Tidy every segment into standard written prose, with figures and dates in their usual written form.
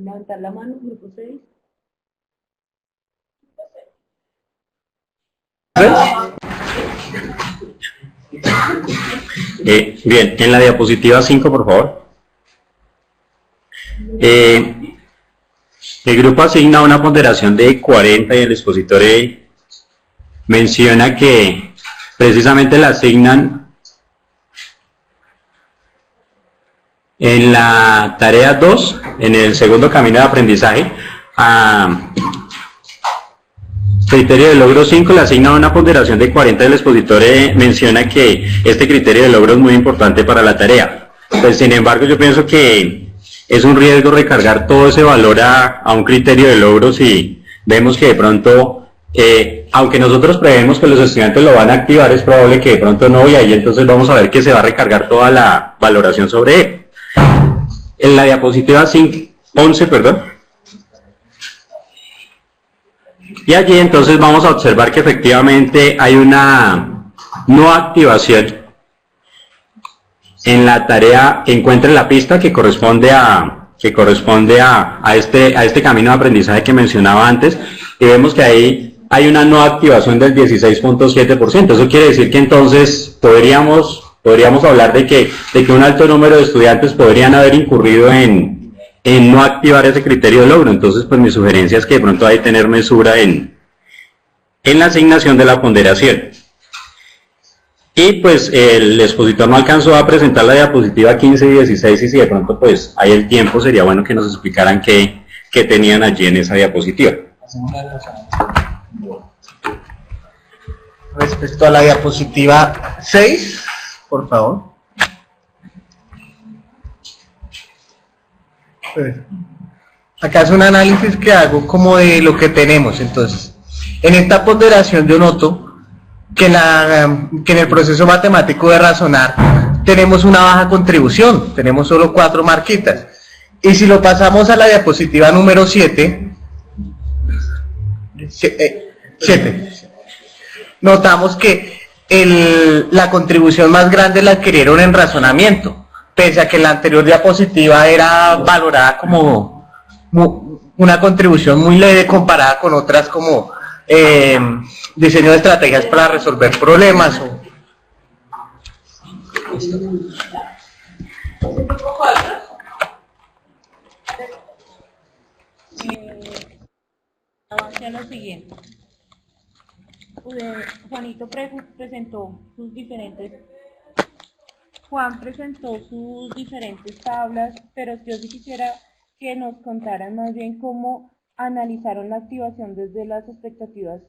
Levantar la mano, grupo 6. Bien, en la diapositiva 5, por favor. El grupo asigna una ponderación de 40 y el expositor menciona que precisamente la asignan en la tarea 2, en el segundo camino de aprendizaje, a criterio de logro 5 le asigna una ponderación de 40 y el expositor menciona que este criterio de logro es muy importante para la tarea. Pues, sin embargo, yo pienso que es un riesgo recargar todo ese valor a un criterio de logro si vemos que de pronto, aunque nosotros prevemos que los estudiantes lo van a activar, es probable que de pronto no, y ahí entonces vamos a ver que se va a recargar toda la valoración sobre él. En la diapositiva 11, y allí entonces vamos a observar que efectivamente hay una no activación en la tarea encuentre la pista que corresponde a este camino de aprendizaje que mencionaba antes, y vemos que ahí hay una no activación del 16.7%. Eso quiere decir que entonces podríamos hablar de que un alto número de estudiantes podrían haber incurrido en no activar ese criterio de logro. Entonces, pues mi sugerencia es que de pronto hay que tener mesura en la asignación de la ponderación. Y pues el expositor no alcanzó a presentar la diapositiva 15 y 16, y si de pronto pues hay el tiempo, sería bueno que nos explicaran qué tenían allí en esa diapositiva. Respecto a la diapositiva 6, por favor. Acá es un análisis que hago como de lo que tenemos. Entonces, en esta ponderación yo noto que en el proceso matemático de razonar tenemos una baja contribución, tenemos solo 4 marquitas. Y si lo pasamos a la diapositiva número 7, notamos que la contribución más grande la adquirieron en razonamiento, pese a que la anterior diapositiva era valorada como una contribución muy leve comparada con otras como diseño de estrategias para resolver problemas. Avance a lo siguiente. Juan presentó sus diferentes tablas, pero yo sí quisiera que nos contaran más bien cómo analizaron la activación desde las expectativas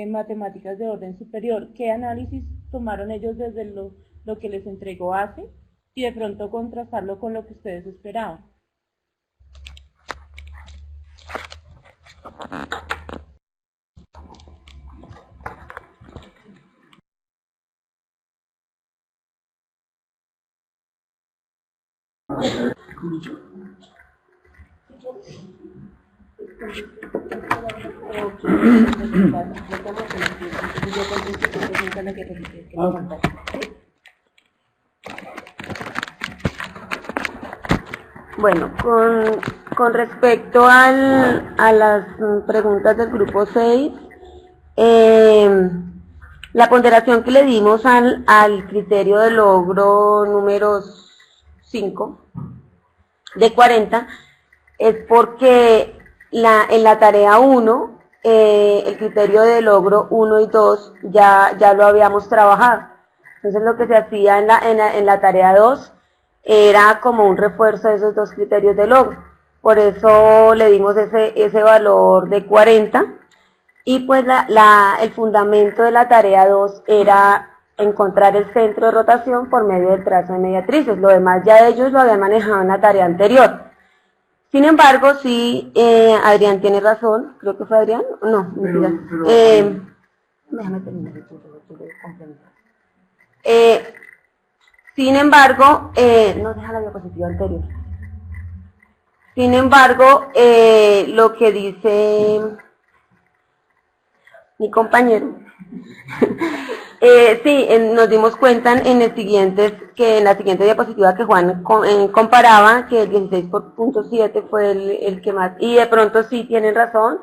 matemáticas de orden superior. ¿Qué análisis tomaron ellos desde lo que les entregó ACE y de pronto contrastarlo con lo que ustedes esperaban? Bueno, con respecto a las preguntas del grupo 6, la ponderación que le dimos al criterio de logro número 5 de 40 es porque en la tarea 1 el criterio de logro 1 y 2 ya lo habíamos trabajado. Entonces lo que se hacía en la tarea 2 era como un refuerzo de esos 2 criterios de logro. Por eso le dimos ese valor de 40, y pues el fundamento de la tarea 2 era encontrar el centro de rotación por medio del trazo de mediatrices. Lo demás ya ellos lo habían manejado en la tarea anterior. Sin embargo, sí, Adrián tiene razón, creo que fue Adrián, no, mentira. Déjame terminar el punto, complementar. Sin embargo, no deja la diapositiva anterior. Sin embargo, lo que dice mi compañero Sí, nos dimos cuenta en la siguiente diapositiva que Juan comparaba, que el 16.7 fue el que más, y de pronto sí tienen razón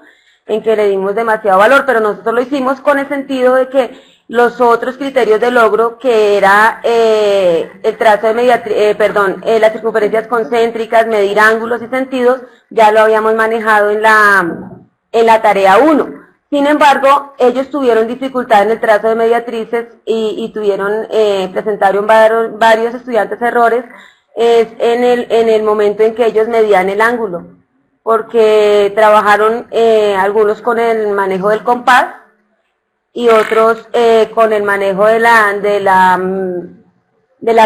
en que le dimos demasiado valor, pero nosotros lo hicimos con el sentido de que los otros criterios de logro, que era el trazo de las circunferencias concéntricas, medir ángulos y sentidos, ya lo habíamos manejado en la tarea 1. Sin embargo, ellos tuvieron dificultad en el trazo de mediatrices y presentaron varios estudiantes errores en el momento en que ellos medían el ángulo, porque trabajaron algunos con el manejo del compás y otros con el manejo de la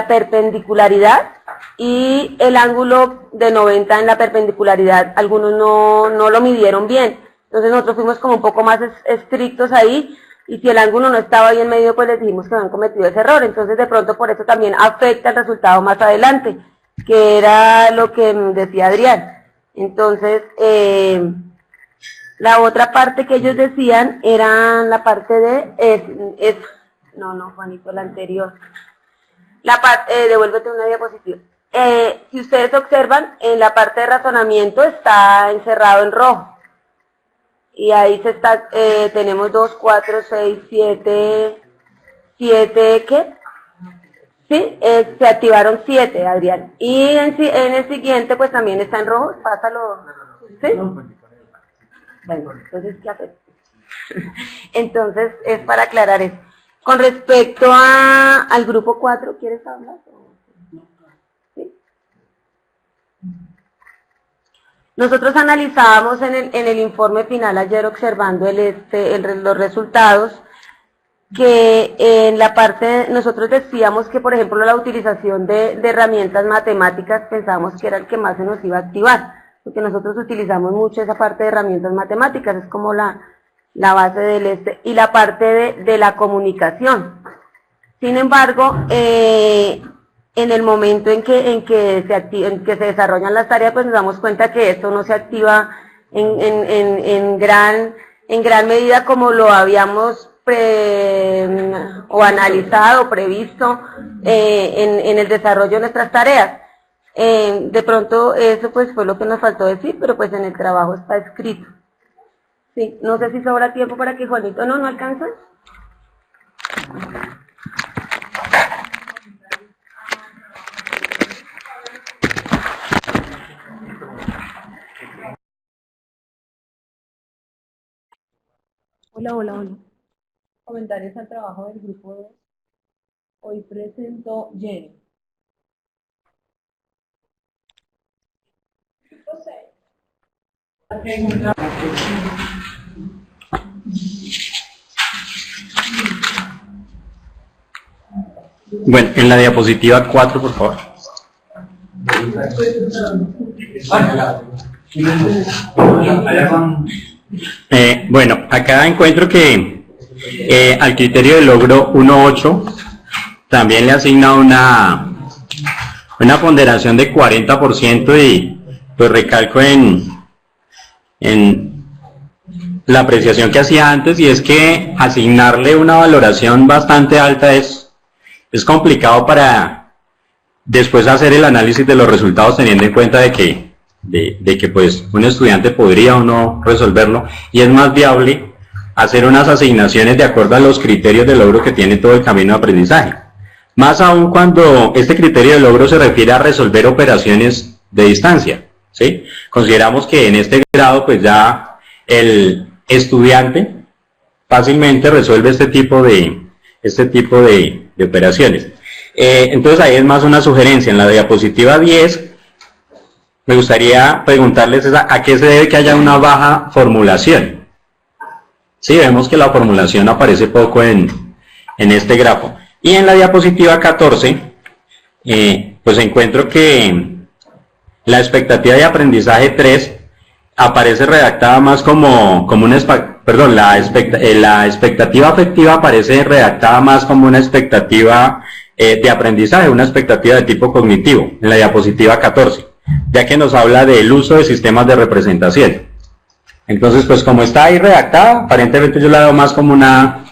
perpendicularidad y el ángulo de 90 en la perpendicularidad. Algunos no lo midieron bien. Entonces nosotros fuimos como un poco más estrictos ahí, y si el ángulo no estaba bien medido, pues les dijimos que habían cometido ese error. Entonces de pronto por eso también afecta el resultado más adelante, que era lo que decía Adrián. Entonces, la otra parte que ellos decían era la parte de... Juanito, la anterior. Devuélvete una diapositiva. Si ustedes observan, en la parte de razonamiento está encerrado en rojo. Y ahí tenemos 2, 4, 6, 7, ¿qué? Sí, se activaron 7, Adrián. Y en el siguiente, pues también está en rojo, pásalo. ¿Sí? Bueno, entonces, ¿qué hacer? Entonces, es para aclarar eso. Con respecto al grupo 4, ¿quieres hablar? ¿Sí? Nosotros analizábamos en el informe final ayer, observando los resultados, que en la parte, nosotros decíamos que, por ejemplo, la utilización de herramientas matemáticas pensábamos que era el que más se nos iba a activar, porque nosotros utilizamos mucho esa parte de herramientas matemáticas, es como la base del y la parte de la comunicación. Sin embargo, en el momento en que se desarrollan las tareas, pues nos damos cuenta que esto no se activa en gran medida como lo habíamos analizado, previsto en el desarrollo de nuestras tareas. De pronto eso pues fue lo que nos faltó decir, pero pues en el trabajo está escrito. Sí, no sé si sobra tiempo para que Juanito... ¿No alcanza? Hola. Comentarios al trabajo del grupo 2. Hoy presentó Jenny. Bueno, en la diapositiva 4, por favor. Bueno, acá encuentro que al criterio de logro 1.8 también le asigna una ponderación de 40%, y pues recalco en la apreciación que hacía antes, y es que asignarle una valoración bastante alta es complicado para después hacer el análisis de los resultados, teniendo en cuenta de que pues un estudiante podría o no resolverlo, y es más viable hacer unas asignaciones de acuerdo a los criterios de logro que tiene todo el camino de aprendizaje. Más aún cuando este criterio de logro se refiere a resolver operaciones de distancia, ¿sí? Consideramos que en este grado pues ya el estudiante fácilmente resuelve este tipo de operaciones. Entonces ahí es más una sugerencia. En la diapositiva 10 me gustaría preguntarles a qué se debe que haya una baja formulación. Sí, vemos que la formulación aparece poco en este grafo. Y en la diapositiva 14, pues encuentro que la expectativa de aprendizaje 3 aparece redactada más como la expectativa afectiva aparece redactada más como una expectativa de aprendizaje, una expectativa de tipo cognitivo, en la diapositiva 14, ya que nos habla del uso de sistemas de representación. Entonces, pues como está ahí redactada, aparentemente yo la veo más como una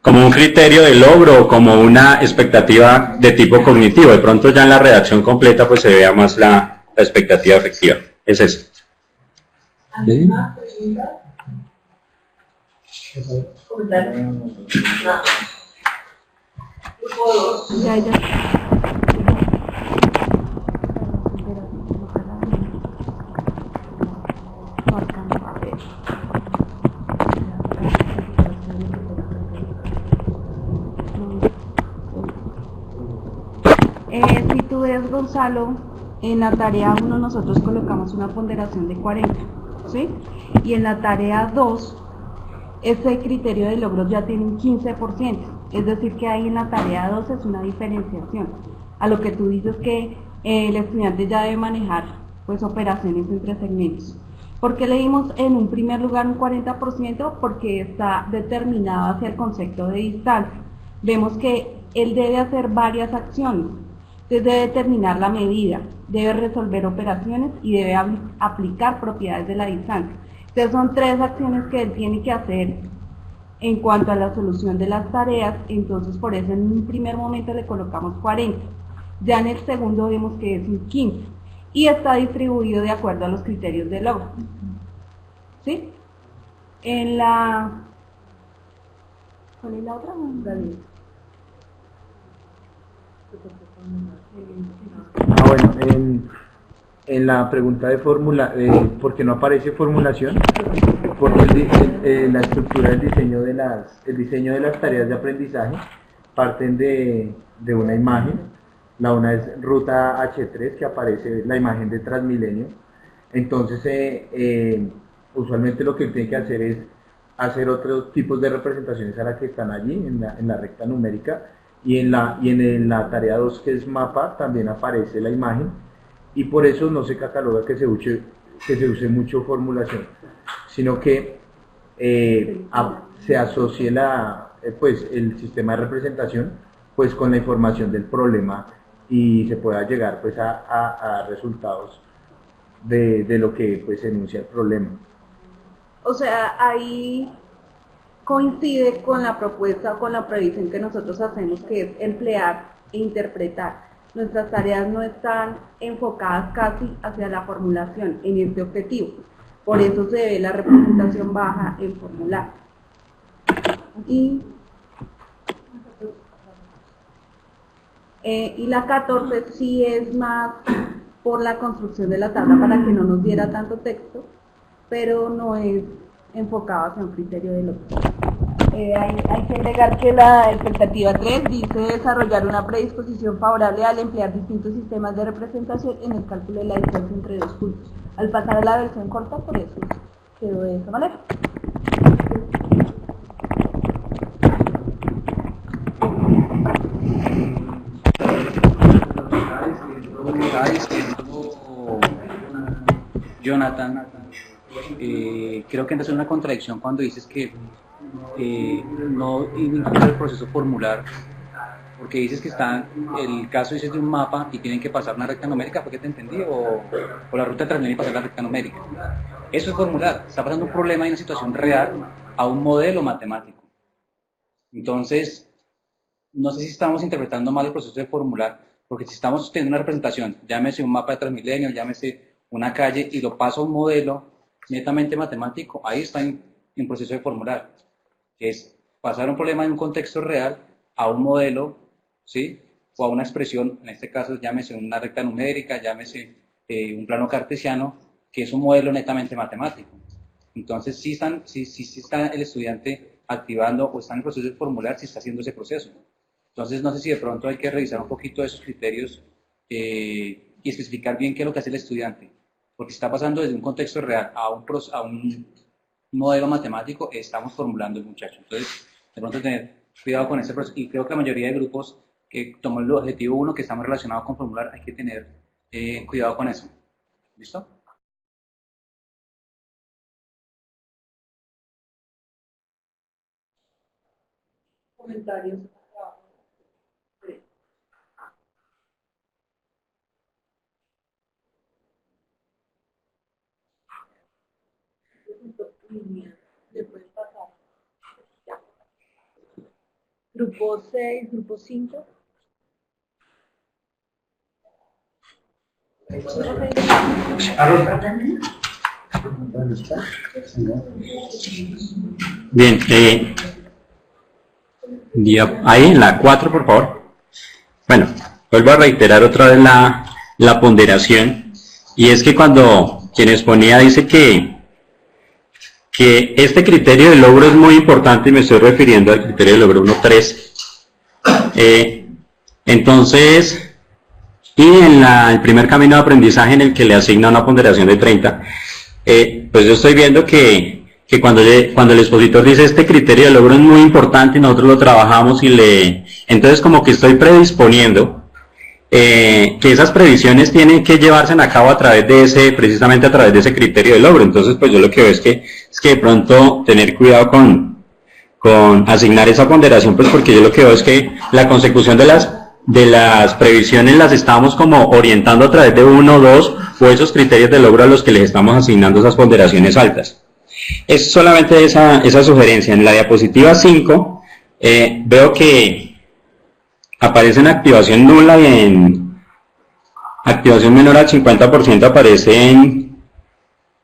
como un criterio de logro o como una expectativa de tipo cognitivo. De pronto ya en la redacción completa pues se vea más la expectativa efectiva. Es eso. ¿Sí? Si tú ves, Gonzalo, en la tarea 1 nosotros colocamos una ponderación de 40, ¿sí? Y en la tarea 2, ese criterio de logros ya tiene un 15%, es decir, que ahí en la tarea 2 es una diferenciación. A lo que tú dices que el estudiante ya debe manejar pues operaciones entre segmentos. ¿Por qué le dimos en un primer lugar un 40%? Porque está determinado hacia el concepto de distancia. Vemos que él debe hacer varias acciones. Entonces debe determinar la medida, debe resolver operaciones y debe aplicar propiedades de la distancia. Entonces son 3 acciones que él tiene que hacer en cuanto a la solución de las tareas, entonces por eso en un primer momento le colocamos 40. Ya en el segundo vemos que es un 15 y está distribuido de acuerdo a los criterios de logro. ¿Sí? En la... ¿Cuál es la otra? Bueno, en la pregunta de fórmula, ¿por qué no aparece formulación? Porque la estructura del diseño el diseño de las tareas de aprendizaje parten de una imagen. La una es ruta H3, que aparece la imagen de Transmilenio. Entonces, usualmente lo que él tiene que hacer es hacer otros tipos de representaciones a las que están allí, en la recta numérica, y en la tarea 2, que es mapa, también aparece la imagen, y por eso no se cataloga que se use mucho formulación, sino que se asocie pues, el sistema de representación pues, con la información del problema y se pueda llegar pues, a resultados de lo que pues, enuncia el problema. O sea, ahí coincide con la propuesta o con la previsión que nosotros hacemos, que es emplear e interpretar. Nuestras tareas no están enfocadas casi hacia la formulación en este objetivo. Por eso se ve la representación baja en formular. Y la 14 sí es más por la construcción de la tabla para que no nos diera tanto texto, pero no es enfocado hacia un criterio de logro. Hay que agregar que la expectativa 3 dice desarrollar una predisposición favorable al emplear distintos sistemas de representación en el cálculo de la distancia entre 2 puntos. Al pasar a la versión corta, por eso quedó de esa manera. Lo que estaba diciendo Jonathan, creo que entra en una contradicción cuando dices que no incluye el proceso formular, porque dices que está, el caso dices de un mapa y tienen que pasar una recta numérica, ¿fue que te entendí? O la ruta de Transmilenio y pasar la recta numérica. Eso es formular, está pasando un problema y una situación real a un modelo matemático. Entonces, no sé si estamos interpretando mal el proceso de formular, porque si estamos teniendo una representación, llámese un mapa de Transmilenio, llámese una calle, y lo paso a un modelo netamente matemático, ahí está en proceso de formular, que es pasar un problema de un contexto real a un modelo, ¿sí? O a una expresión, en este caso llámese una recta numérica, llámese un plano cartesiano, que es un modelo netamente matemático. Entonces, sí está el estudiante activando o está en el proceso de formular, si está haciendo ese proceso. Entonces, no sé si de pronto hay que revisar un poquito esos criterios y especificar bien qué es lo que hace el estudiante. Porque si está pasando desde un contexto real a un modelo matemático, estamos formulando el muchacho. Entonces, de pronto tener cuidado con ese proceso. Y creo que la mayoría de grupos que toman el objetivo 1, que estamos relacionados con formular, hay que tener cuidado con eso. ¿Listo? Comentarios. Después pasar. Grupo 6, grupo 5. Bien, ahí en la 4, por favor. Bueno, vuelvo a reiterar otra vez la ponderación, y es que cuando quien exponía dice que este criterio de logro es muy importante, y me estoy refiriendo al criterio de logro 1.3, entonces, y en el primer camino de aprendizaje en el que le asigna una ponderación de 30, pues yo estoy viendo que cuando el expositor dice este criterio de logro es muy importante y nosotros lo trabajamos entonces como que estoy predisponiendo que esas previsiones tienen que llevarse a cabo precisamente a través de ese criterio de logro. Entonces pues yo lo que veo es que de pronto tener cuidado con asignar esa ponderación, pues porque yo lo que veo es que la consecución de las previsiones las estamos como orientando a través de 1, 2 o esos criterios de logro a los que les estamos asignando esas ponderaciones altas. Es solamente esa sugerencia. En la diapositiva 5 veo que aparece en activación nula y en activación menor al 50% aparecen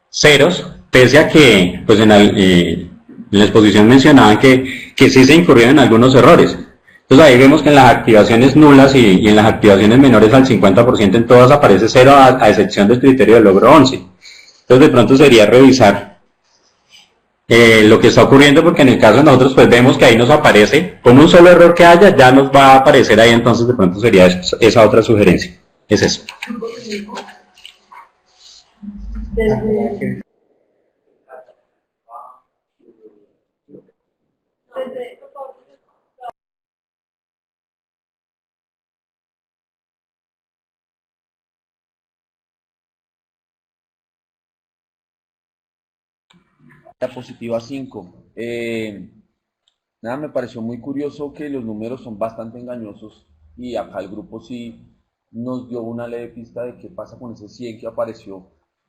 ceros, pese a que pues en la exposición mencionaban que sí se incurrieron en algunos errores. Entonces ahí vemos que en las activaciones nulas y en las activaciones menores al 50% en todas aparece 0 a excepción del criterio de logro 11. Entonces de pronto sería revisar lo que está ocurriendo, porque en el caso de nosotros pues vemos que ahí nos aparece, con un solo error que haya ya nos va a aparecer ahí, entonces de pronto sería esa otra sugerencia. Es eso. Diapositiva 5. Nada, me pareció muy curioso que los números son bastante engañosos y acá el grupo sí nos dio una leve pista de qué pasa con ese 100 que apareció.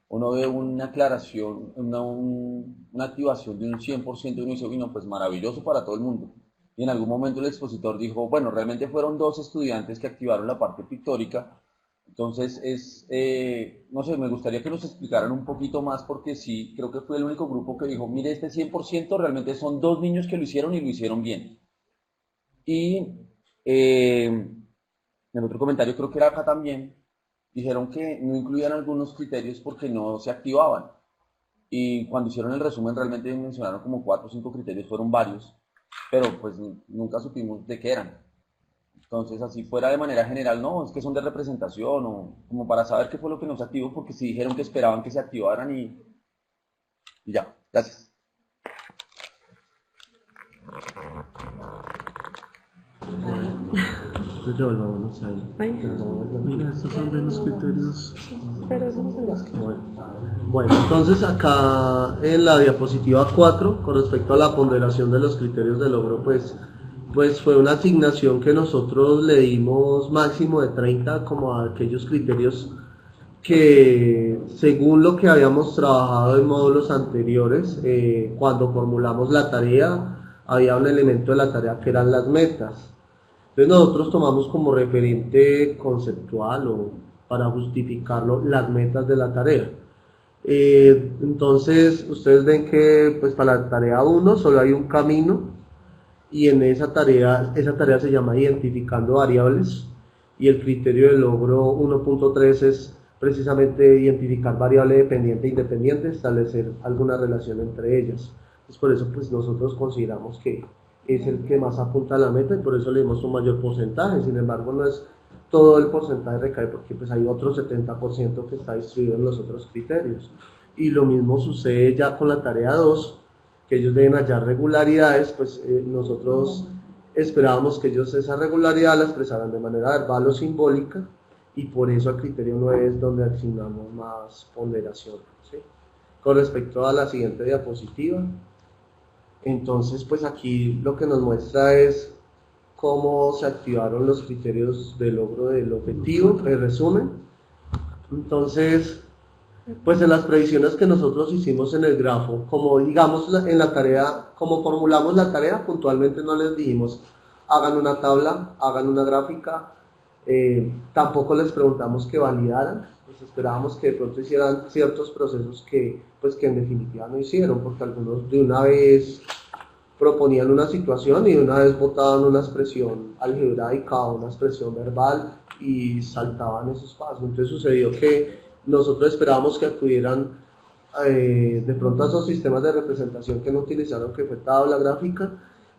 Uno ve una aclaración, una activación de un 100% y uno dice, bueno, pues maravilloso para todo el mundo. Y en algún momento el expositor dijo, bueno, realmente fueron 2 estudiantes que activaron la parte pictórica. Entonces, no sé, me gustaría que nos explicaran un poquito más, porque sí, creo que fue el único grupo que dijo, mire, este 100% realmente son 2 niños que lo hicieron y lo hicieron bien. Y en otro comentario, creo que era acá también, dijeron que no incluían algunos criterios porque no se activaban. Y cuando hicieron el resumen realmente mencionaron como 4 o 5 criterios, fueron varios, pero pues nunca supimos de qué eran. Entonces, así fuera de manera general, no, es que son de representación, o como para saber qué fue lo que nos activó, porque sí dijeron que esperaban que se activaran y ya, gracias. Mira, estos son de los criterios. Bueno, entonces acá en la diapositiva 4, con respecto a la ponderación de los criterios de logro, pues fue una asignación que nosotros le dimos máximo de 30 como a aquellos criterios que, según lo que habíamos trabajado en módulos anteriores, cuando formulamos la tarea, había un elemento de la tarea que eran las metas. Entonces nosotros tomamos como referente conceptual o para justificarlo las metas de la tarea. Entonces ustedes ven que pues para la tarea 1 solo hay un camino, y en esa tarea se llama identificando variables, y el criterio de logro 1.3 es precisamente identificar variable dependiente e independiente, establecer alguna relación entre ellas. Entonces por eso pues nosotros consideramos que es el que más apunta a la meta y por eso le dimos un mayor porcentaje. Sin embargo, no es todo el porcentaje recae, porque pues hay otro 70% que está distribuido en los otros criterios. Y lo mismo sucede ya con la tarea 2, que ellos deben hallar regularidades. Pues nosotros esperábamos que ellos esa regularidad la expresaran de manera verbal o simbólica, y por eso el criterio 9 es donde asignamos más ponderación, ¿sí? Con respecto a la siguiente diapositiva, entonces pues aquí lo que nos muestra es cómo se activaron los criterios de logro del objetivo, el resumen. Entonces, pues en las previsiones que nosotros hicimos en el grafo, como digamos en la tarea, como formulamos la tarea, puntualmente no les dijimos, hagan una tabla, hagan una gráfica. Tampoco les preguntamos que validaran, pues esperábamos que de pronto hicieran ciertos procesos que en definitiva no hicieron, porque algunos de una vez proponían una situación y de una vez botaban una expresión algebraica o una expresión verbal y saltaban esos pasos. Entonces sucedió que nosotros esperábamos que acudieran de pronto a esos sistemas de representación que no utilizaron, que fue tabla gráfica.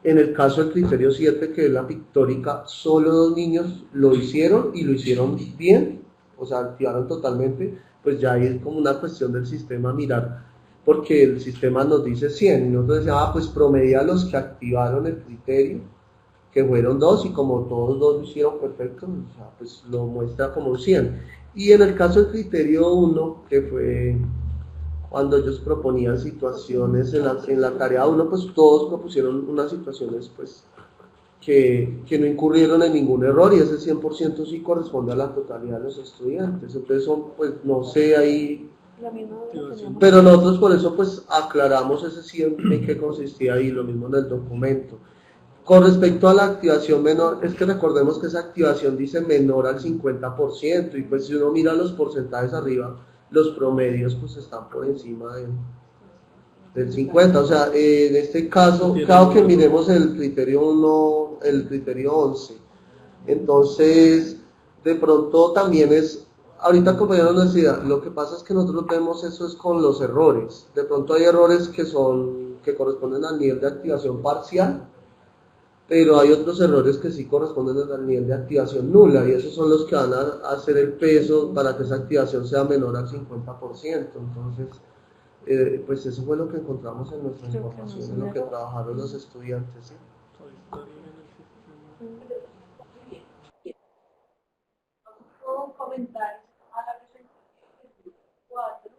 En el caso del criterio 7, que es la pictórica, solo 2 niños lo hicieron y lo hicieron bien, o sea, activaron totalmente. Pues ya ahí es como una cuestión del sistema mirar, porque el sistema nos dice 100 y nosotros decíamos, pues promedia los que activaron el criterio, que fueron 2, y como todos 2 lo hicieron perfecto, o sea, pues lo muestra como un 100. Y en el caso del criterio 1, que fue cuando ellos proponían situaciones en la tarea 1, pues todos propusieron unas situaciones pues que no incurrieron en ningún error, y ese 100% sí corresponde a la totalidad de los estudiantes. Entonces son, pues no sé ahí, pero nosotros por eso pues aclaramos ese 100 en qué consistía, y lo mismo en el documento. Con respecto a la activación menor, es que recordemos que esa activación dice menor al 50%, y pues si uno mira los porcentajes arriba, los promedios pues están por encima del 50%. O sea, en este caso, claro que miremos el criterio 1, el criterio 11. Entonces, de pronto también es, ahorita compañero nos decía, lo que pasa es que nosotros vemos eso es con los errores. De pronto hay errores que corresponden al nivel de activación parcial, pero hay otros errores que sí corresponden al nivel de activación nula, y esos son los que van a hacer el peso para que esa activación sea menor al 50%. Entonces, pues eso fue lo que encontramos en nuestra información, en lo que trabajaron los estudiantes. ¿Sí? ¿Puedo comentar a la presentación 4?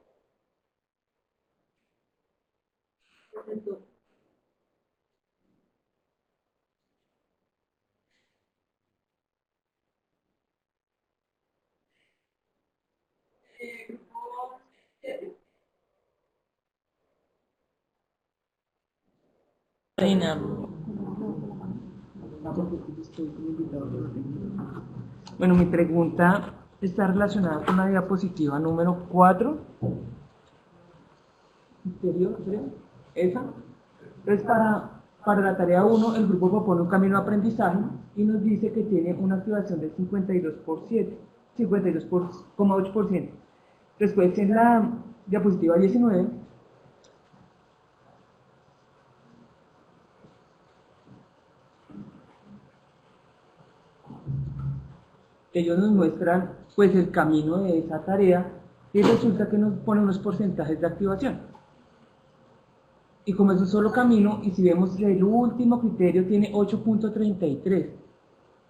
Bueno, mi pregunta está relacionada con la diapositiva número 4. ¿Esa? Entonces, para la tarea 1, el grupo propone un camino de aprendizaje y nos dice que tiene una activación del 52,8%. Después, en la diapositiva 19, ellos nos muestran pues el camino de esa tarea, y resulta que nos pone unos porcentajes de activación. Y como es un solo camino, y si vemos el último criterio tiene 8.33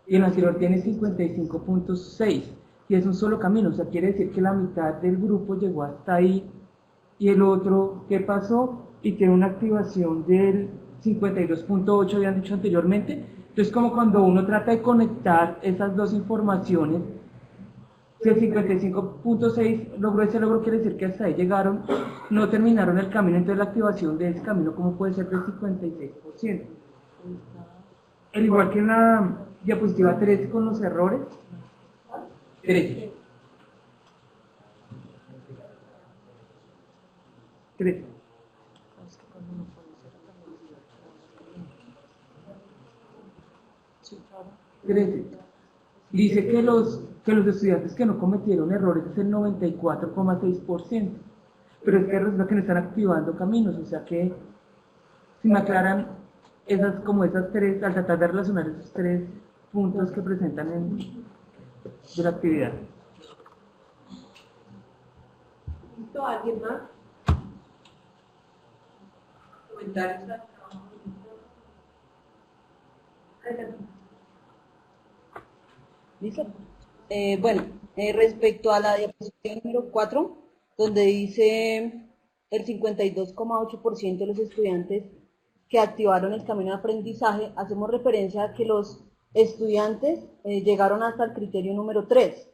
y el anterior tiene 55.6, y es un solo camino, o sea, quiere decir que la mitad del grupo llegó hasta ahí, y el otro, ¿qué pasó? Y tiene una activación del 52.8, habían dicho anteriormente. Entonces, como cuando uno trata de conectar esas dos informaciones, si el 55.6 logró ese logro, quiere decir que hasta ahí llegaron, no terminaron el camino. Entonces la activación de ese camino, ¿cómo puede ser del 56%? Al igual que en la diapositiva 13 con los errores. 13. 13. Dice que los estudiantes que no cometieron errores es el 94,6%, pero es que resulta que no están activando caminos, o sea que si me aclaran esas tres, al tratar de relacionar esos 3 puntos que presentan de la actividad. ¿Listo? ¿Alguien más? ¿Comentarios? ¿Listo? Respecto a la diapositiva número 4, donde dice el 52,8% de los estudiantes que activaron el camino de aprendizaje, hacemos referencia a que los estudiantes llegaron hasta el criterio número 3.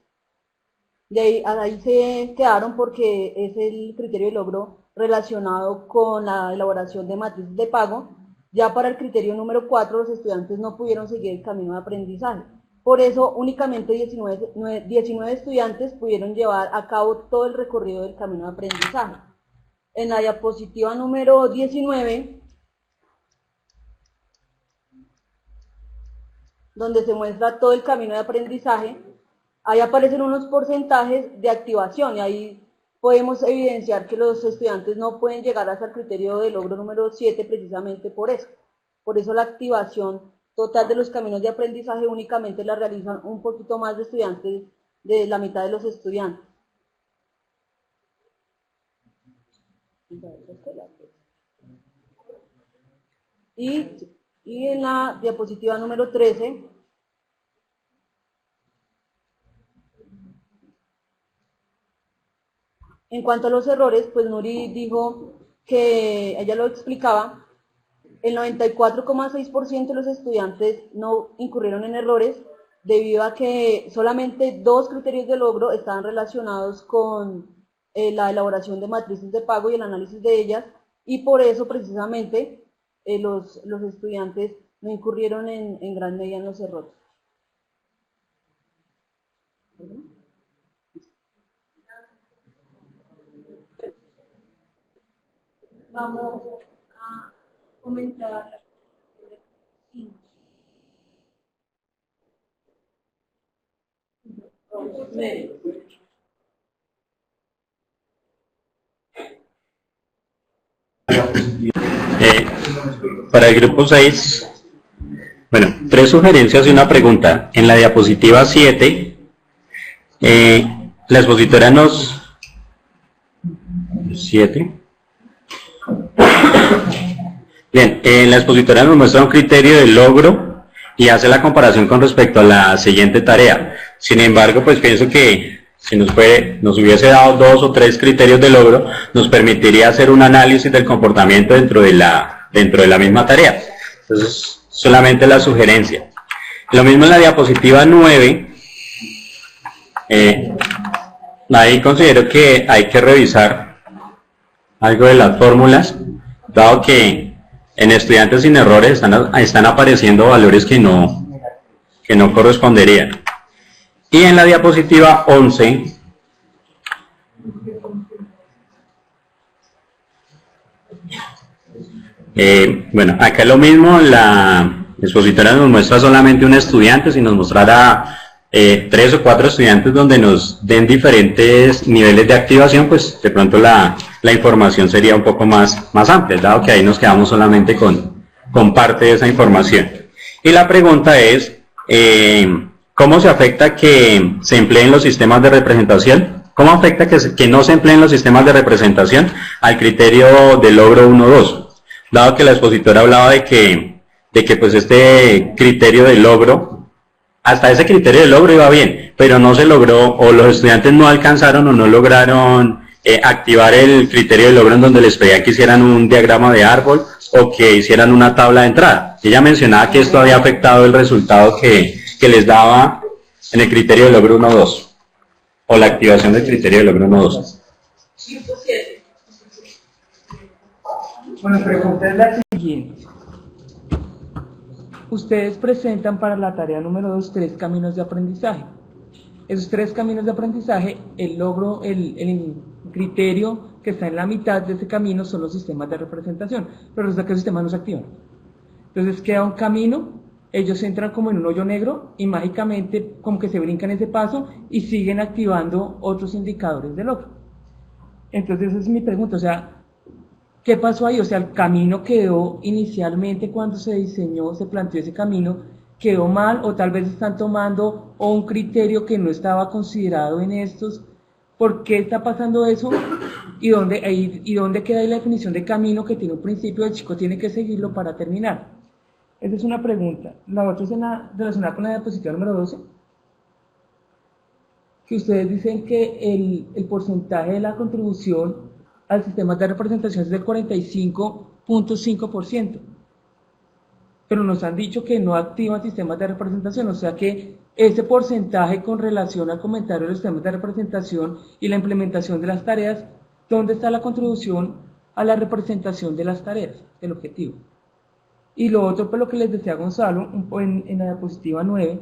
De ahí se quedaron porque es el criterio de logro relacionado con la elaboración de matrices de pago, Ya para el criterio número 4 los estudiantes no pudieron seguir el camino de aprendizaje. Por eso únicamente 19 estudiantes pudieron llevar a cabo todo el recorrido del camino de aprendizaje. En la diapositiva número 19, donde se muestra todo el camino de aprendizaje, ahí aparecen unos porcentajes de activación y ahí podemos evidenciar que los estudiantes no pueden llegar hasta el criterio de logro número 7 precisamente por eso. Por eso la activación total de los caminos de aprendizaje únicamente la realizan un poquito más de estudiantes, de la mitad de los estudiantes. Y en la diapositiva número 13, en cuanto a los errores, pues Nuri dijo que, ella lo explicaba, el 94,6% de los estudiantes no incurrieron en errores debido a que solamente 2 criterios de logro estaban relacionados con la elaboración de matrices de pago y el análisis de ellas, y por eso precisamente los estudiantes no incurrieron en gran medida en los errores. Vamos a comentar. Para el grupo 6, bueno, 3 sugerencias y una pregunta. En la diapositiva 7, la expositora nos... 7. Bien, la expositora nos muestra un criterio de logro y hace la comparación con respecto a la siguiente tarea. Sin embargo, pues pienso que si nos hubiese dado 2 o 3 criterios de logro, nos permitiría hacer un análisis del comportamiento dentro de la misma tarea. Entonces, solamente la sugerencia. Lo mismo en la diapositiva 9, ahí considero que hay que revisar algo de las fórmulas, dado que en estudiantes sin errores están apareciendo valores que no corresponderían. Y en la diapositiva 11, bueno, acá lo mismo, la expositora nos muestra solamente un estudiante. Si nos mostrara 3 o 4 estudiantes donde nos den diferentes niveles de activación, pues de pronto la información sería un poco más amplia, dado que ahí nos quedamos solamente con parte de esa información. Y la pregunta es, ¿cómo se afecta que se empleen los sistemas de representación? ¿Cómo afecta que no se empleen los sistemas de representación al criterio de logro 1-2? Dado que la expositora hablaba de que pues este criterio de logro, hasta ese criterio de logro iba bien, pero no se logró, o los estudiantes no alcanzaron o no lograron activar el criterio de logro en donde les pedía que hicieran un diagrama de árbol o que hicieran una tabla de entrada. Ella mencionaba que esto había afectado el resultado que les daba en el criterio de logro 1-2, o la activación del criterio de logro 1-2. Bueno, la pregunta es la siguiente. Ustedes presentan para la tarea número 2 3 caminos de aprendizaje. Esos 3 caminos de aprendizaje, el logro, el criterio que está en la mitad de ese camino son los sistemas de representación, pero resulta que los sistemas no se activan. Entonces queda un camino, ellos entran como en un hoyo negro y mágicamente como que se brincan ese paso y siguen activando otros indicadores de logro. Entonces esa es mi pregunta, o sea, ¿qué pasó ahí? O sea, el camino quedó inicialmente cuando se diseñó, se planteó ese camino, quedó mal, o tal vez están tomando un criterio que no estaba considerado en estos. ¿Por qué está pasando eso? ¿Y dónde queda ahí la definición de camino que tiene un principio, el chico tiene que seguirlo para terminar? Esa es una pregunta. La otra es relacionada con la diapositiva número 12, que ustedes dicen que el porcentaje de la contribución al sistema de representación es del 45.5%, pero nos han dicho que no activan sistemas de representación, o sea que ese porcentaje con relación al comentario de los sistemas de representación y la implementación de las tareas, ¿dónde está la contribución a la representación de las tareas, el objetivo? Y lo otro, pues lo que les decía Gonzalo, en la diapositiva 9,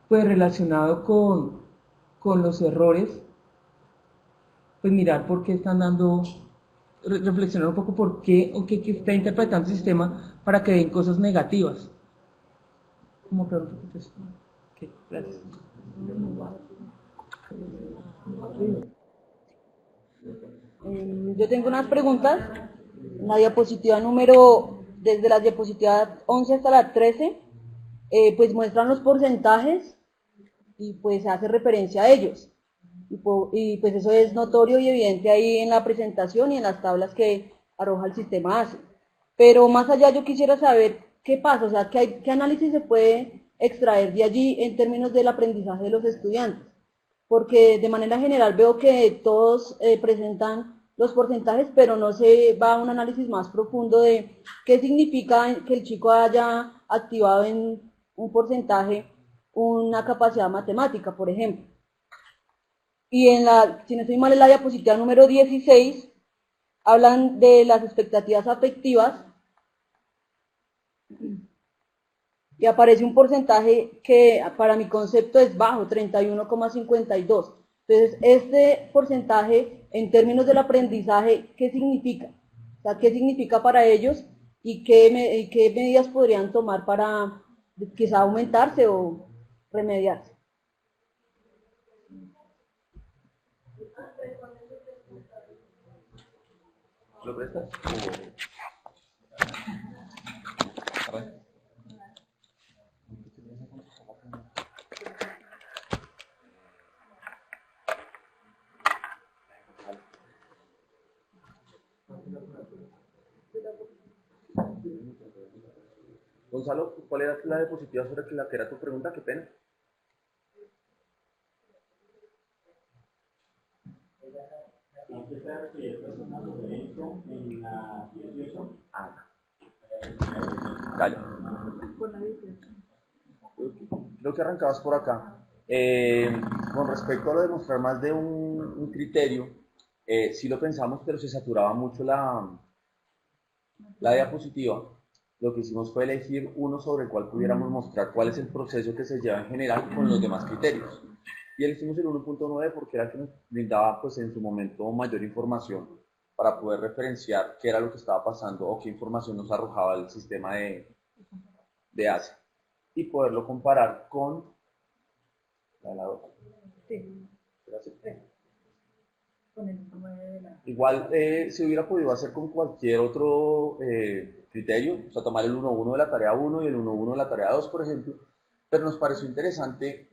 pues relacionado con los errores, pues mirar por qué están dando, reflexionar un poco por qué o qué está interpretando el sistema para que den cosas negativas. ¿Cómo que un poquito esto? Ok, gracias. Yo tengo unas preguntas. En la diapositiva desde la diapositiva 11 hasta la 13, pues muestran los porcentajes y pues se hace referencia a ellos. Y pues eso es notorio y evidente ahí en la presentación y en las tablas que arroja el sistema ACE. Pero más allá yo quisiera saber qué pasa, o sea, qué análisis se puede extraer de allí en términos del aprendizaje de los estudiantes. Porque de manera general veo que todos presentan los porcentajes, pero no se va a un análisis más profundo de qué significa que el chico haya activado en un porcentaje una capacidad matemática, por ejemplo. Y si no estoy mal, en la diapositiva número 16, hablan de las expectativas afectivas, y aparece un porcentaje que para mi concepto es bajo, 31,52. Entonces, este porcentaje, en términos del aprendizaje, ¿qué significa? O sea, ¿qué significa para ellos y qué medidas podrían tomar para quizá aumentarse o remediarse? ¿Lo prestas? Gonzalo, ¿cuál era la diapositiva sobre la que era tu pregunta? Qué pena. Dale. Creo que arrancabas por acá. Con respecto a lo de mostrar más de un criterio, sí lo pensamos, pero se saturaba mucho la diapositiva. Lo que hicimos fue elegir uno sobre el cual pudiéramos mostrar cuál es el proceso que se lleva en general con los demás criterios. Y elegimos el 1.9 porque era el que nos brindaba pues, en su momento mayor información para poder referenciar qué era lo que estaba pasando o qué información nos arrojaba el sistema de ACE y poderlo comparar con la otra. Sí. Con el 9 de la... Igual se hubiera podido hacer con cualquier otro criterio, o sea, tomar el 1.1 de la tarea 1 y el 1.1 de la tarea 2, por ejemplo, pero nos pareció interesante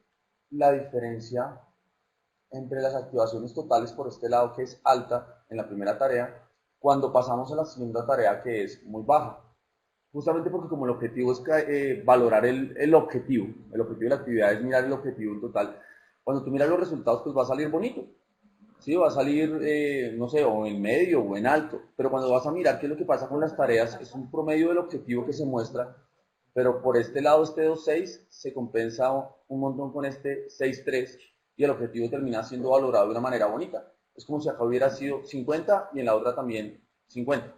la diferencia entre las activaciones totales por este lado, que es alta en la primera tarea, cuando pasamos a la segunda tarea, que es muy baja. Justamente porque como el objetivo es valorar el objetivo de la actividad es mirar el objetivo en total. Cuando tú miras los resultados, pues va a salir bonito. Sí, va a salir, no sé, o en medio o en alto, pero cuando vas a mirar qué es lo que pasa con las tareas, es un promedio del objetivo que se muestra, pero por este lado, este 2.6 se compensa un montón con este 6.3 y el objetivo termina siendo valorado de una manera bonita. Es como si acá hubiera sido 50 y en la otra también 50,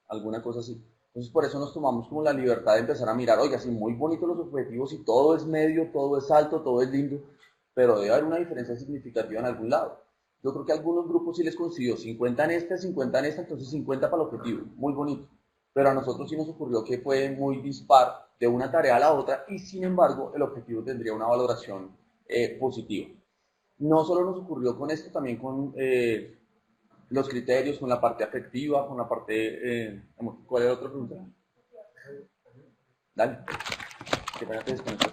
alguna cosa así. Entonces por eso nos tomamos como la libertad de empezar a mirar, oiga, sí, muy bonitos los objetivos y todo es medio, todo es alto, todo es lindo, pero debe haber una diferencia significativa en algún lado. Yo creo que a algunos grupos sí les consiguió 50 en esta, 50 en esta, entonces 50 para el objetivo, muy bonito. Pero a nosotros sí nos ocurrió que fue muy dispar de una tarea a la otra y sin embargo el objetivo tendría una valoración positiva. No solo nos ocurrió con esto, también con los criterios, con la parte afectiva, con la parte... ¿Cuál era la otra pregunta? Dale. Que pena te desconecto.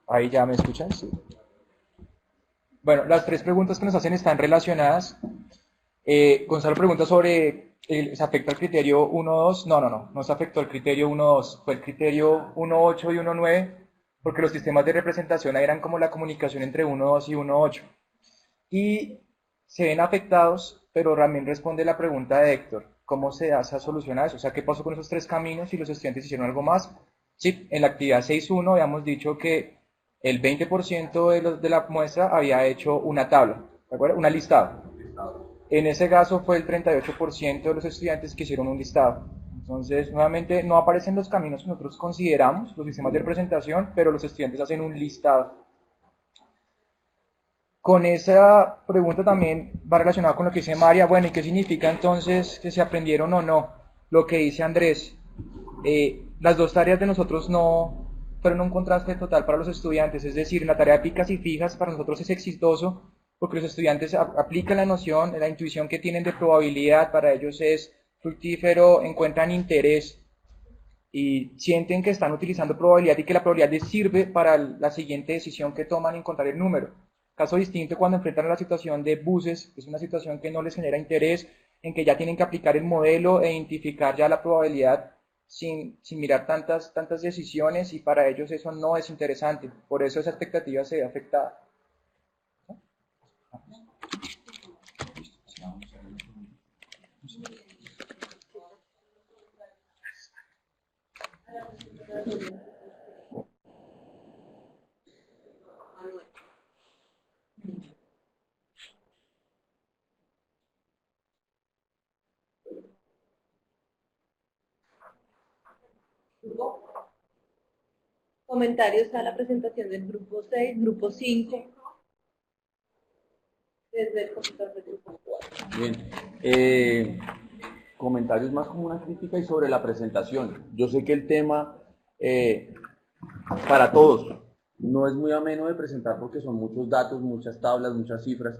Ahí ya me escuchan, sí. Bueno, las tres preguntas que nos hacen están relacionadas. Gonzalo pregunta sobre, ¿se afecta el criterio 1.2? No se afectó el criterio 1.2, fue el criterio 1.8 y 1.9, porque los sistemas de representación eran como la comunicación entre 1.2 y 1.8. Y se ven afectados, pero también responde la pregunta de Héctor, ¿cómo se soluciona eso? O sea, ¿qué pasó con esos tres caminos y los estudiantes hicieron algo más? Sí, en la actividad 6.1 habíamos dicho que el 20% de la muestra había hecho una tabla, ¿de acuerdo? Una listado. En ese caso fue el 38% de los estudiantes que hicieron un listado. Entonces, nuevamente, no aparecen los caminos que nosotros consideramos, los sistemas de representación, pero los estudiantes hacen un listado. Con esa pregunta también va relacionada con lo que dice María. Bueno, ¿y qué significa entonces que se aprendieron o no? Lo que dice Andrés. Las dos tareas de nosotros no fueron un contraste total para los estudiantes. Es decir, la tarea de picas y fijas para nosotros es exitoso porque los estudiantes aplican la noción, la intuición que tienen de probabilidad. Para ellos es fructífero, encuentran interés y sienten que están utilizando probabilidad y que la probabilidad les sirve para la siguiente decisión que toman, encontrar el número. Caso distinto cuando enfrentan la situación de buses, que es una situación que no les genera interés, en que ya tienen que aplicar el modelo e identificar ya la probabilidad sin mirar tantas decisiones, y para ellos eso no es interesante. Por eso esa expectativa se ve afectada. Comentarios a la presentación del grupo 6, grupo 5, desde el computador del grupo 4. Bien. Comentarios más como una crítica y sobre la presentación. Yo sé que el tema para todos no es muy ameno de presentar porque son muchos datos, muchas tablas, muchas cifras,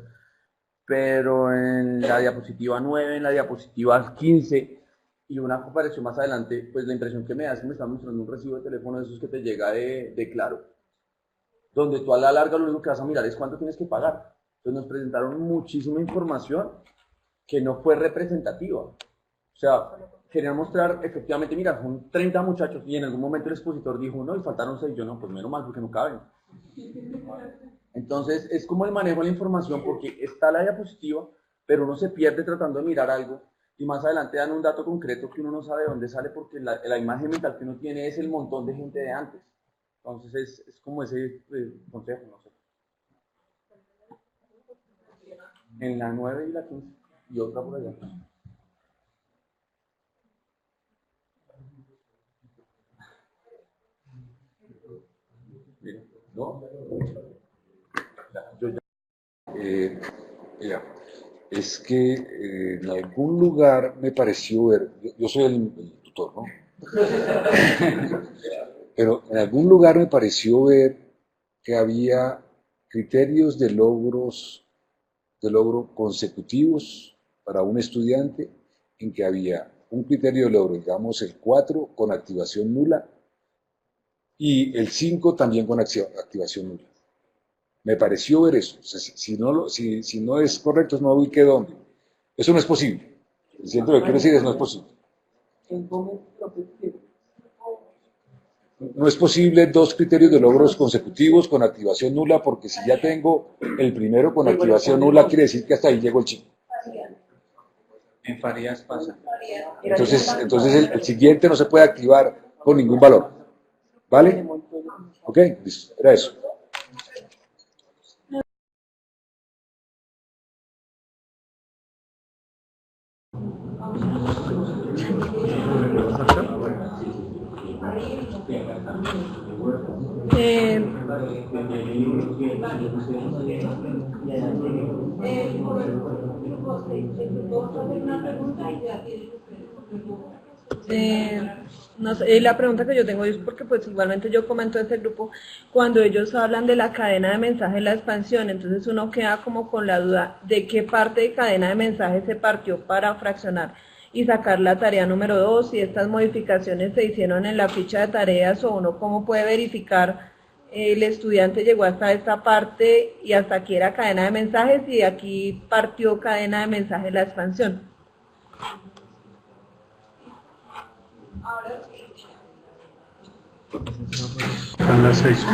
pero en la diapositiva 9, en la diapositiva 15 y una comparación más adelante, pues la impresión que me da es que me están mostrando un recibo de teléfono de esos que te llega de Claro, donde tú a la larga lo único que vas a mirar es cuánto tienes que pagar. Entonces nos presentaron muchísima información que no fue representativa. O sea, querían mostrar efectivamente, mira, son 30 muchachos y en algún momento el expositor dijo, no, y faltaron 6, yo no, pues menos mal porque no caben. Entonces es como el manejo de la información, porque está la diapositiva, pero uno se pierde tratando de mirar algo y más adelante dan un dato concreto que uno no sabe de dónde sale porque la imagen mental que uno tiene es el montón de gente de antes. Entonces es como ese consejo, no sé. En la 9 y la 15 y otra por allá. ¿No? Mira, es que en algún lugar me pareció ver, yo soy el tutor, ¿no? Pero en algún lugar me pareció ver que había criterios de logro consecutivos para un estudiante, en que había un criterio de logro, digamos el 4 con activación nula, y el 5 también con activación nula. Me pareció ver eso. O sea, si no es correcto, no ubiqué dónde. Eso no es posible. Siento lo que quiero decir es no es posible. No es posible 2 criterios de logros consecutivos con activación nula, porque si ya tengo el primero con activación nula, quiere decir que hasta ahí llegó el chico. En Farías pasa. Entonces el siguiente no se puede activar con ningún valor. ¿Vale? Ok, listo, era eso. No sé, la pregunta que yo tengo es porque pues igualmente yo comento este grupo cuando ellos hablan de la cadena de mensaje y la expansión, entonces uno queda como con la duda de qué parte de cadena de mensaje se partió para fraccionar y sacar la tarea número 2, si estas modificaciones se hicieron en la ficha de tareas o uno cómo puede verificar el estudiante llegó hasta esta parte y hasta aquí era cadena de mensajes y aquí partió cadena de mensaje la expansión. Están las 6.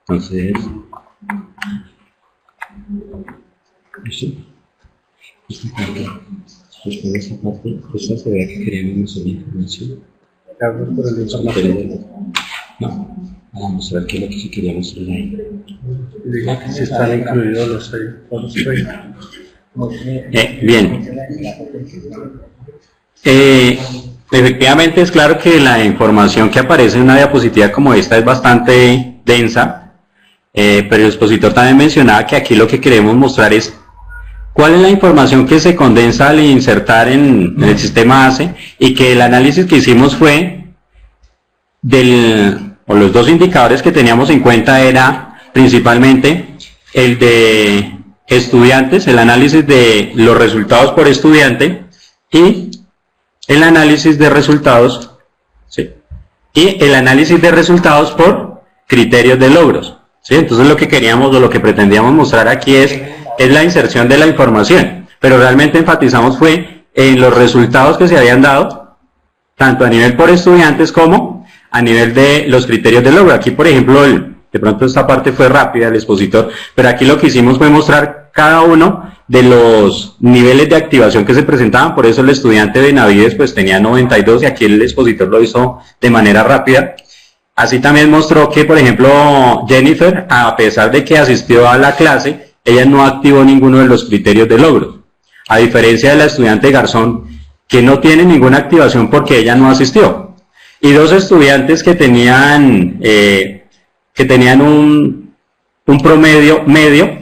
Entonces, después de esa parte, esa se ve que queríamos una sola información. Gracias por la información. No, vamos a mostrar qué es lo que se quería mostrar ahí. Diga que si están incluidos los 6. Bien. Efectivamente es claro que la información que aparece en una diapositiva como esta es bastante densa, pero el expositor también mencionaba que aquí lo que queremos mostrar es cuál es la información que se condensa al insertar en el sistema ACE, y que el análisis que hicimos fue los dos indicadores que teníamos en cuenta era principalmente el de estudiantes, el análisis de los resultados por estudiante y el análisis de resultados, ¿sí? Y el análisis de resultados por criterios de logros, ¿sí? Entonces lo que queríamos o lo que pretendíamos mostrar aquí es la inserción de la información, pero realmente enfatizamos fue en los resultados que se habían dado, tanto a nivel por estudiantes como a nivel de los criterios de logro. Aquí, por ejemplo, de pronto esta parte fue rápida, el expositor, pero aquí lo que hicimos fue mostrar cada uno de los niveles de activación que se presentaban. Por eso el estudiante de Benavides pues tenía 92 y aquí el expositor lo hizo de manera rápida. Así también mostró que, por ejemplo, Jennifer, a pesar de que asistió a la clase, ella no activó ninguno de los criterios de logro, a diferencia de la estudiante Garzón, que no tiene ninguna activación porque ella no asistió. Y dos estudiantes que tenían un promedio medio,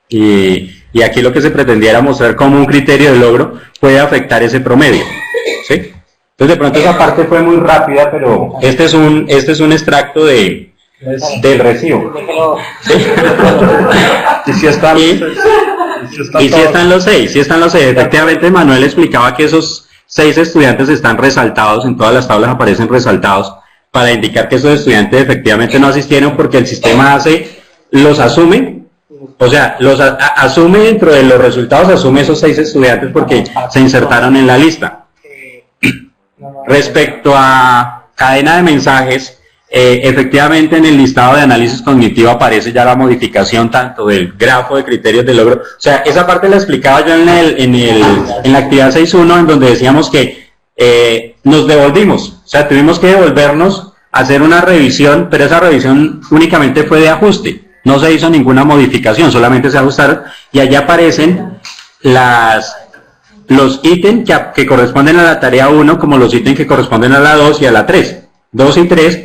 y aquí lo que se pretendía era mostrar cómo un criterio de logro puede afectar ese promedio, ¿sí? Entonces de pronto esa parte fue muy rápida, pero este es un extracto del recibo, ¿sí? Y si están los seis, efectivamente Manuel explicaba que esos 6 estudiantes están resaltados, en todas las tablas aparecen resaltados, para indicar que esos estudiantes efectivamente no asistieron, porque el sistema los asume, o sea, los asume dentro de los resultados, asume esos 6 estudiantes porque se insertaron en la lista. Respecto a cadena de mensajes, efectivamente en el listado de análisis cognitivo aparece ya la modificación tanto del grafo de criterios de logro. O sea, esa parte la explicaba yo en la actividad 6.1, en donde decíamos que nos devolvimos, o sea, tuvimos que devolvernos a hacer una revisión, pero esa revisión únicamente fue de ajuste, no se hizo ninguna modificación, solamente se ajustaron, y allá aparecen los ítems que corresponden a la tarea 1 como los ítems que corresponden a la 2 y a la 3. 2 y 3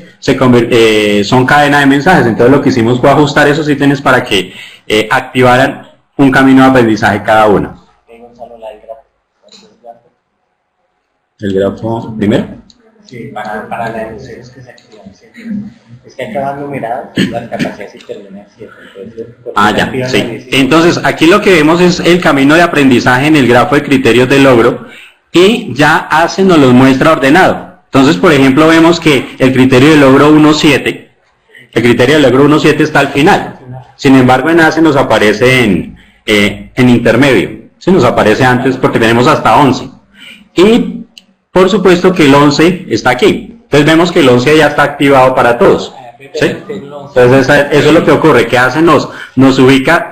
son cadena de mensajes. Entonces lo que hicimos fue ajustar esos ítems para que activaran un camino de aprendizaje cada uno. ¿El grafo primero? Sí, para las emociones que se activan siempre. Es que acaban numeradas, las capacidades intervienen 7. Ya, sí. Entonces aquí lo que vemos es el camino de aprendizaje en el grafo de criterios de logro, y ya ACE nos los muestra ordenado. Entonces, por ejemplo, vemos que el criterio de logro 1.7, está al final. Sin embargo, en ACE nos aparece en intermedio. ¿Sí? Nos aparece antes porque tenemos hasta 11. Y, por supuesto, que el 11 está aquí. Entonces, vemos que el 11 ya está activado para todos. ¿Sí? Entonces, eso es lo que ocurre, que ACE nos ubica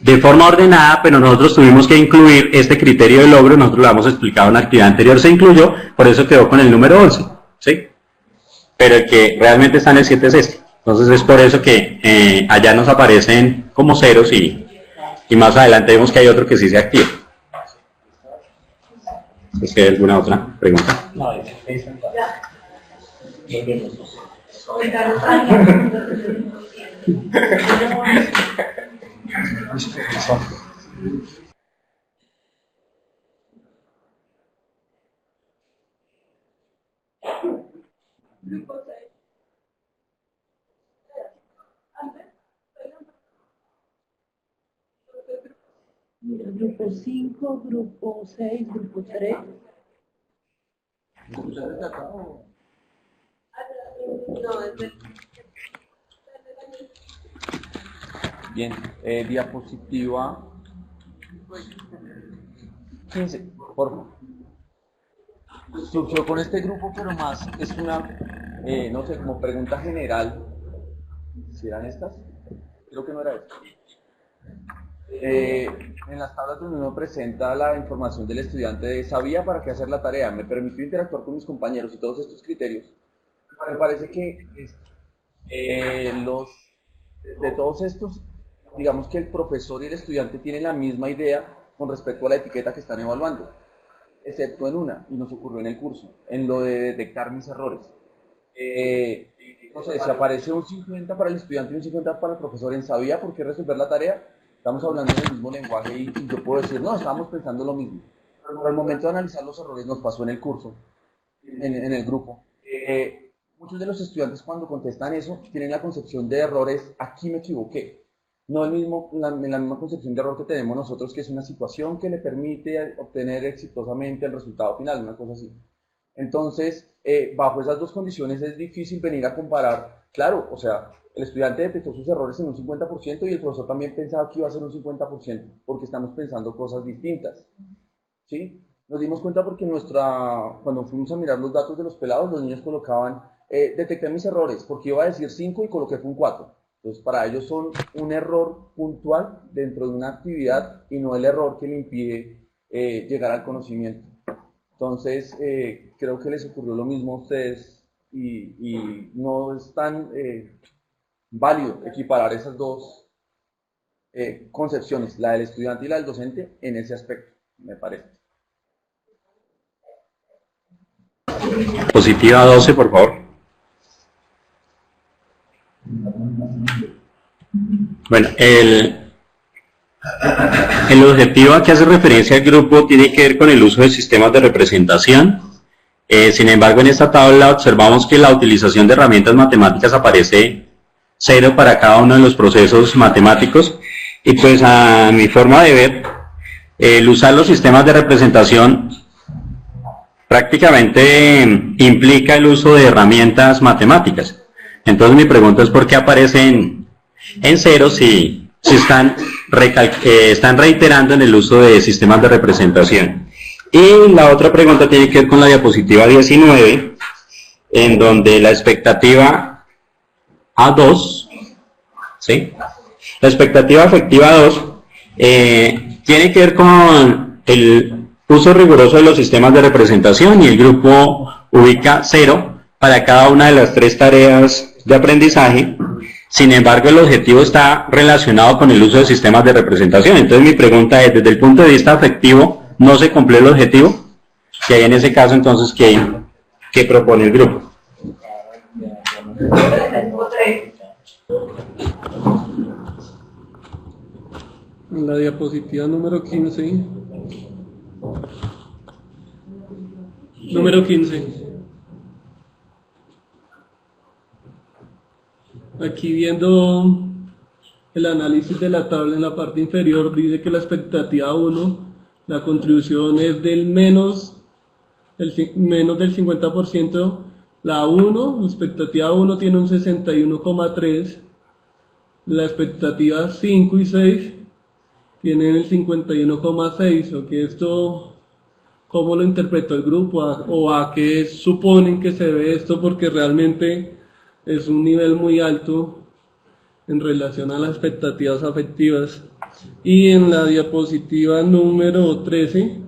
de forma ordenada, pero nosotros tuvimos que incluir este criterio de logro. Nosotros lo hemos explicado en la actividad anterior, se incluyó, por eso quedó con el número 11, ¿sí? Pero el que realmente está en el 7 es este. Entonces es por eso que allá nos aparecen como ceros, y más adelante vemos que hay otro que sí se activa. ¿Es que hay alguna otra pregunta? No, es Grupo 5, grupo 6, grupo 3. Bien, diapositiva 15, por favor. Surgió con este grupo, pero más es una, no sé, como pregunta general. ¿Si eran estas? Creo que no era esto. En las tablas donde uno presenta la información del estudiante, sabía para qué hacer la tarea, me permitió interactuar con mis compañeros y todos estos criterios Me parece que de todos estos, digamos que el profesor y el estudiante tienen la misma idea con respecto a la etiqueta que están evaluando, excepto en una, y nos ocurrió en el curso, en lo de detectar mis errores. No sé, si aparece un 50 para el estudiante y un 50 para el profesor en sabía por qué resolver la tarea, estamos hablando del mismo lenguaje y yo puedo decir, no, estábamos pensando lo mismo. Pero al momento de analizar los errores nos pasó en el curso, en el grupo. Muchos de los estudiantes cuando contestan eso tienen la concepción de errores, aquí me equivoqué. No la misma concepción de error que tenemos nosotros, que es una situación que le permite obtener exitosamente el resultado final, una cosa así. Entonces, bajo esas dos condiciones es difícil venir a comparar. Claro, o sea, el estudiante detectó sus errores en un 50% y el profesor también pensaba que iba a ser un 50%, porque estamos pensando cosas distintas. ¿Sí? Nos dimos cuenta porque cuando fuimos a mirar los datos de los pelados, los niños colocaban, detecté mis errores, porque iba a decir 5 y coloqué fue un 4. Entonces, para ellos son un error puntual dentro de una actividad y no el error que le impide llegar al conocimiento. Entonces, creo que les ocurrió lo mismo a ustedes y no es tan válido equiparar esas dos concepciones, la del estudiante y la del docente, en ese aspecto, me parece. Diapositiva 12, por favor. Bueno, el objetivo a que hace referencia el grupo tiene que ver con el uso de sistemas de representación. Sin embargo, en esta tabla observamos que la utilización de herramientas matemáticas aparece 0 para cada uno de los procesos matemáticos. Y pues a mi forma de ver, el usar los sistemas de representación prácticamente implica el uso de herramientas matemáticas. Entonces mi pregunta es por qué aparecen en 0 si están reiterando en el uso de sistemas de representación. Y la otra pregunta tiene que ver con la diapositiva 19, en donde la expectativa A2, ¿sí? La expectativa afectiva 2 tiene que ver con el uso riguroso de los sistemas de representación y el grupo ubica 0 para cada una de las 3 tareas de aprendizaje. Sin embargo, el objetivo está relacionado con el uso de sistemas de representación. Entonces mi pregunta es, desde el punto de vista afectivo, ¿no se cumple el objetivo? Y ahí en ese caso, entonces, ¿qué propone el grupo? En la diapositiva número 15. Número 15. Aquí viendo el análisis de la tabla en la parte inferior, dice que la expectativa 1, la contribución es del menos del 50%, la 1, la expectativa 1 tiene un 61,3%, la expectativa 5 y 6 tienen el 51,6%, o que esto, ¿cómo lo interpretó el grupo? ¿O a qué suponen que se debe esto? Porque realmente es un nivel muy alto en relación a las expectativas afectivas. Y en la diapositiva número 13,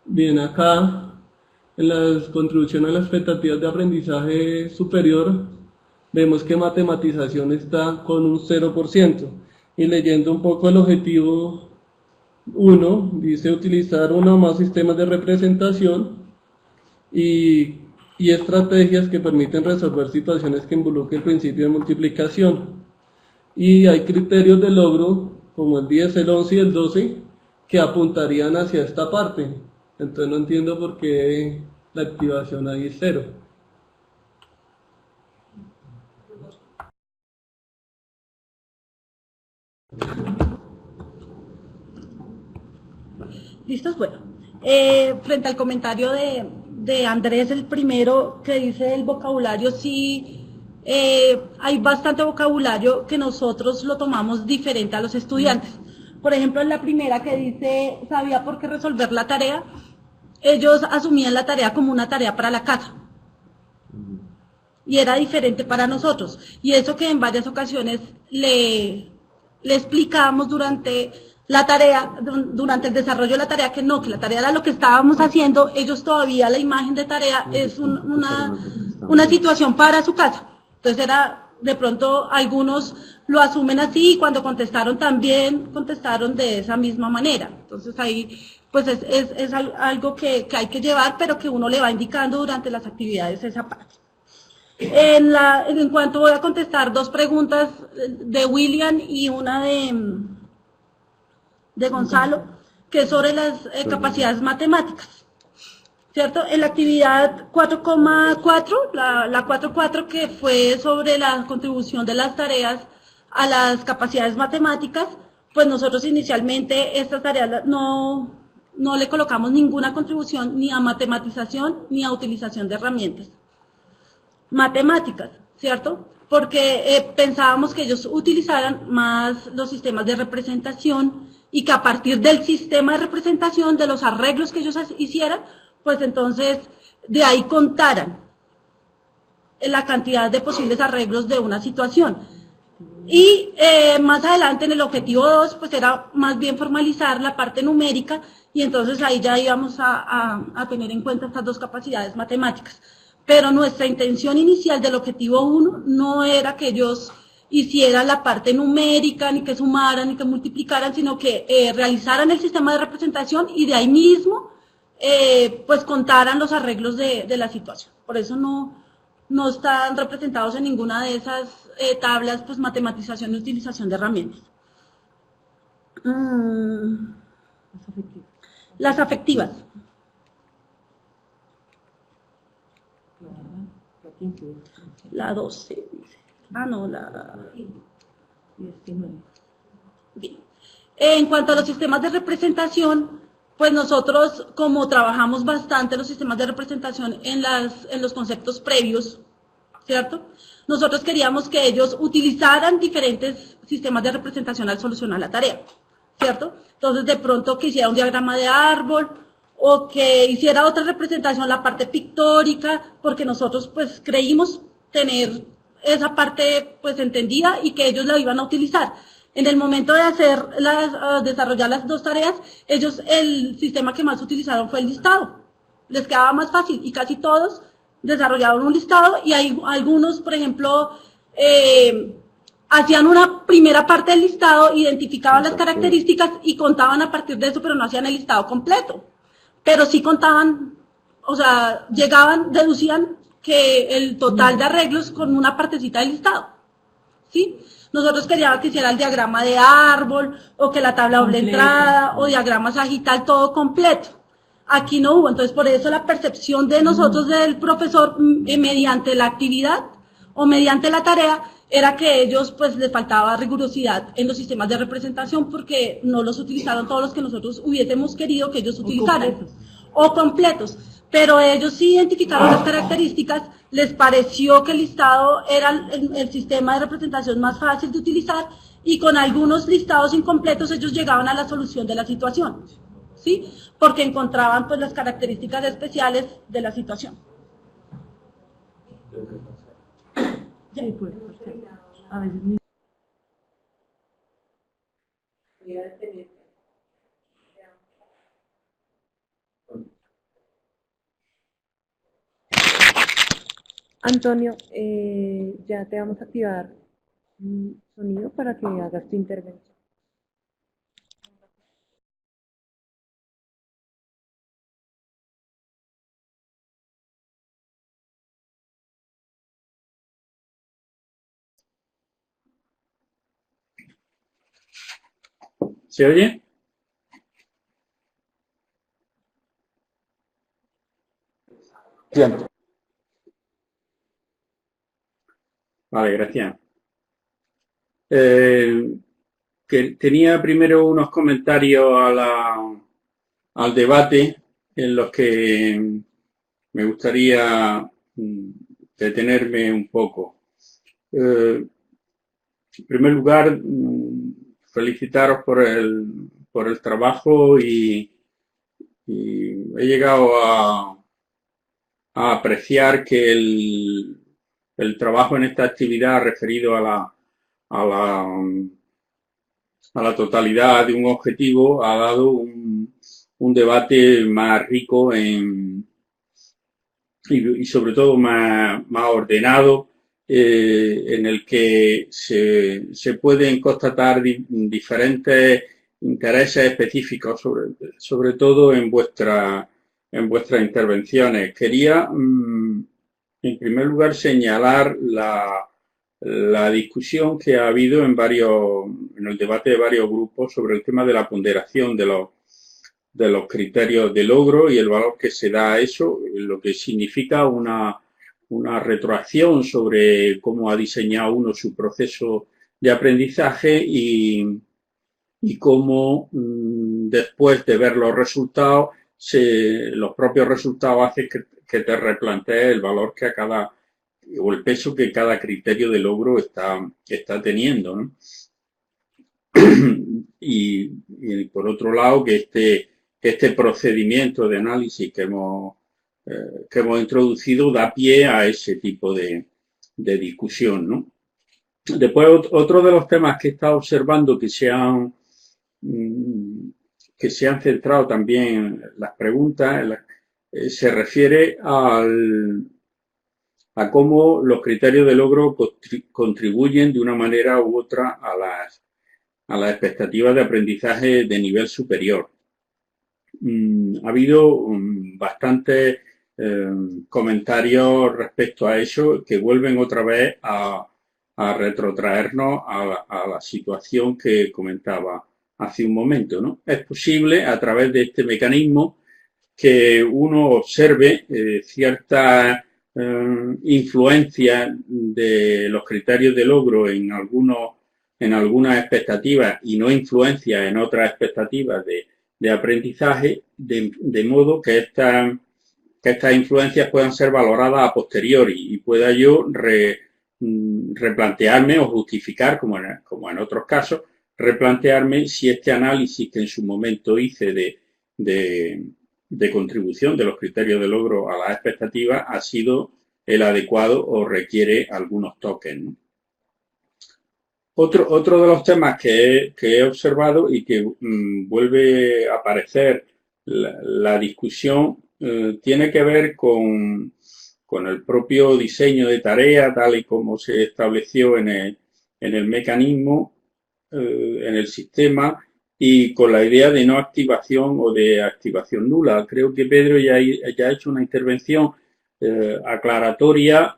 bien, acá en las contribuciones a las expectativas de aprendizaje superior, vemos que matematización está con un 0%. Y leyendo un poco el objetivo 1, dice utilizar uno o más sistemas de representación y estrategias que permiten resolver situaciones que involucren el principio de multiplicación. Y hay criterios de logro, como el 10, el 11 y el 12, que apuntarían hacia esta parte. Entonces no entiendo por qué la activación ahí es 0. ¿Listos? Bueno, frente al comentario de Andrés, el primero que dice el vocabulario, sí, hay bastante vocabulario que nosotros lo tomamos diferente a los estudiantes. Por ejemplo, en la primera que dice, sabía por qué resolver la tarea, ellos asumían la tarea como una tarea para la casa. Y era diferente para nosotros. Y eso que en varias ocasiones le explicábamos durante la tarea, durante el desarrollo de la tarea, que no, que la tarea era lo que estábamos haciendo, ellos todavía la imagen de tarea es una situación para su casa. Entonces era, de pronto algunos lo asumen así y cuando contestaron también contestaron de esa misma manera. Entonces ahí pues es algo que hay que llevar, pero que uno le va indicando durante las actividades esa parte. En cuanto voy a contestar dos preguntas de William y una de Gonzalo, que es sobre las capacidades matemáticas, ¿cierto? En la actividad 4,4, la 4,4 que fue sobre la contribución de las tareas a las capacidades matemáticas, pues nosotros inicialmente estas tareas no le colocamos ninguna contribución ni a matematización ni a utilización de herramientas matemáticas, ¿cierto? Porque pensábamos que ellos utilizaran más los sistemas de representación y que a partir del sistema de representación, de los arreglos que ellos hicieran, pues entonces de ahí contaran la cantidad de posibles arreglos de una situación. Y más adelante en el objetivo 2, pues era más bien formalizar la parte numérica y entonces ahí ya íbamos a tener en cuenta estas dos capacidades matemáticas. Pero nuestra intención inicial del objetivo 1 no era que ellos hicieran la parte numérica, ni que sumaran, ni que multiplicaran, sino que realizaran el sistema de representación y de ahí mismo pues contaran los arreglos de la situación. Por eso no están representados en ninguna de esas tablas, pues matematización y utilización de herramientas. Las afectivas. La 12 dice. Ah, no, la 19. Bien. En cuanto a los sistemas de representación, pues nosotros, como trabajamos bastante los sistemas de representación en los conceptos previos, ¿cierto? Nosotros queríamos que ellos utilizaran diferentes sistemas de representación al solucionar la tarea, ¿cierto? Entonces, de pronto que hiciera un diagrama de árbol, o que hiciera otra representación, la parte pictórica, porque nosotros pues creímos tener esa parte pues entendida y que ellos la iban a utilizar. En el momento de desarrollar las dos tareas, ellos el sistema que más utilizaron fue el listado. Les quedaba más fácil y casi todos desarrollaron un listado y hay algunos, por ejemplo, hacían una primera parte del listado, identificaban las características y contaban a partir de eso, pero no hacían el listado completo. Pero sí contaban, o sea, llegaban, deducían que el total de arreglos con una partecita del listado, ¿sí? Nosotros queríamos que hiciera el diagrama de árbol, o que la tabla doble entrada, o diagrama sagital, todo completo. Aquí no hubo, entonces por eso la percepción de nosotros del profesor mediante la actividad o mediante la tarea era que ellos pues les faltaba rigurosidad en los sistemas de representación porque no los utilizaron todos los que nosotros hubiésemos querido que ellos utilizaran. O completos. Pero ellos sí identificaron las características, les pareció que el listado era el sistema de representación más fácil de utilizar y con algunos listados incompletos ellos llegaban a la solución de la situación, ¿sí? Porque encontraban pues las características especiales de la situación. Sí, pues, a veces Antonio, ya te vamos a activar un sonido para que hagas tu intervención. ¿Se oye? Bien. Vale, gracias. Que tenía primero unos comentarios al debate en los que me gustaría detenerme un poco. En primer lugar, felicitaros por el trabajo y he llegado a apreciar que el trabajo en esta actividad referido a la la totalidad de un objetivo, ha dado un debate más rico y sobre todo más ordenado, en el que se pueden constatar diferentes intereses específicos, sobre todo en vuestras intervenciones. Quería, en primer lugar, señalar la discusión que ha habido en el debate de varios grupos sobre el tema de la ponderación de los criterios de logro y el valor que se da a eso, lo que significa una retroacción sobre cómo ha diseñado uno su proceso de aprendizaje y cómo después de ver los resultados, los propios resultados hacen que te replantees el valor que o el peso que cada criterio de logro está teniendo, ¿no? Y por otro lado, que este procedimiento de análisis que hemos introducido da pie a ese tipo de discusión, ¿no? Después, otro de los temas que he estado observando que se han centrado también las preguntas, se refiere a cómo los criterios de logro contribuyen de una manera u otra a las expectativas de aprendizaje de nivel superior. Ha habido bastantes comentarios respecto a eso que vuelven otra vez a retrotraernos a la situación que comentaba hace un momento, ¿no? Es posible, a través de este mecanismo, que uno observe cierta influencia de los criterios de logro en algunas expectativas y no influencia en otras expectativas de aprendizaje, de modo que estas influencias puedan ser valoradas a posteriori y pueda yo replantearme o justificar, como en otros casos, replantearme si este análisis que en su momento hice de contribución de los criterios de logro a las expectativas ha sido el adecuado o requiere algunos toques, ¿no? Otro de los temas que he observado y que vuelve a aparecer la discusión tiene que ver con el propio diseño de tarea, tal y como se estableció en el mecanismo, en el sistema, y con la idea de no activación o de activación nula. Creo que Pedro ya ha hecho una intervención aclaratoria,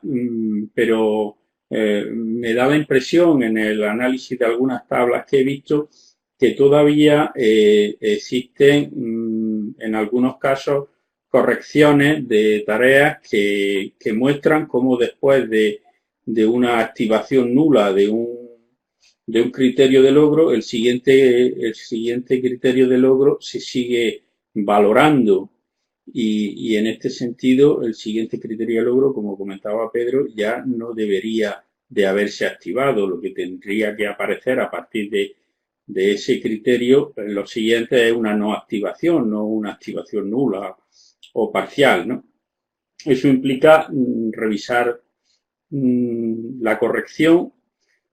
pero me da la impresión en el análisis de algunas tablas que he visto que todavía existen en algunos casos correcciones de tareas que muestran cómo después de una activación nula de un criterio de logro, el siguiente criterio de logro se sigue valorando y en este sentido el siguiente criterio de logro, como comentaba Pedro, ya no debería de haberse activado. Lo que tendría que aparecer a partir de ese criterio, lo siguiente es una no activación, no una activación nula o parcial, ¿no? Eso implica revisar la corrección,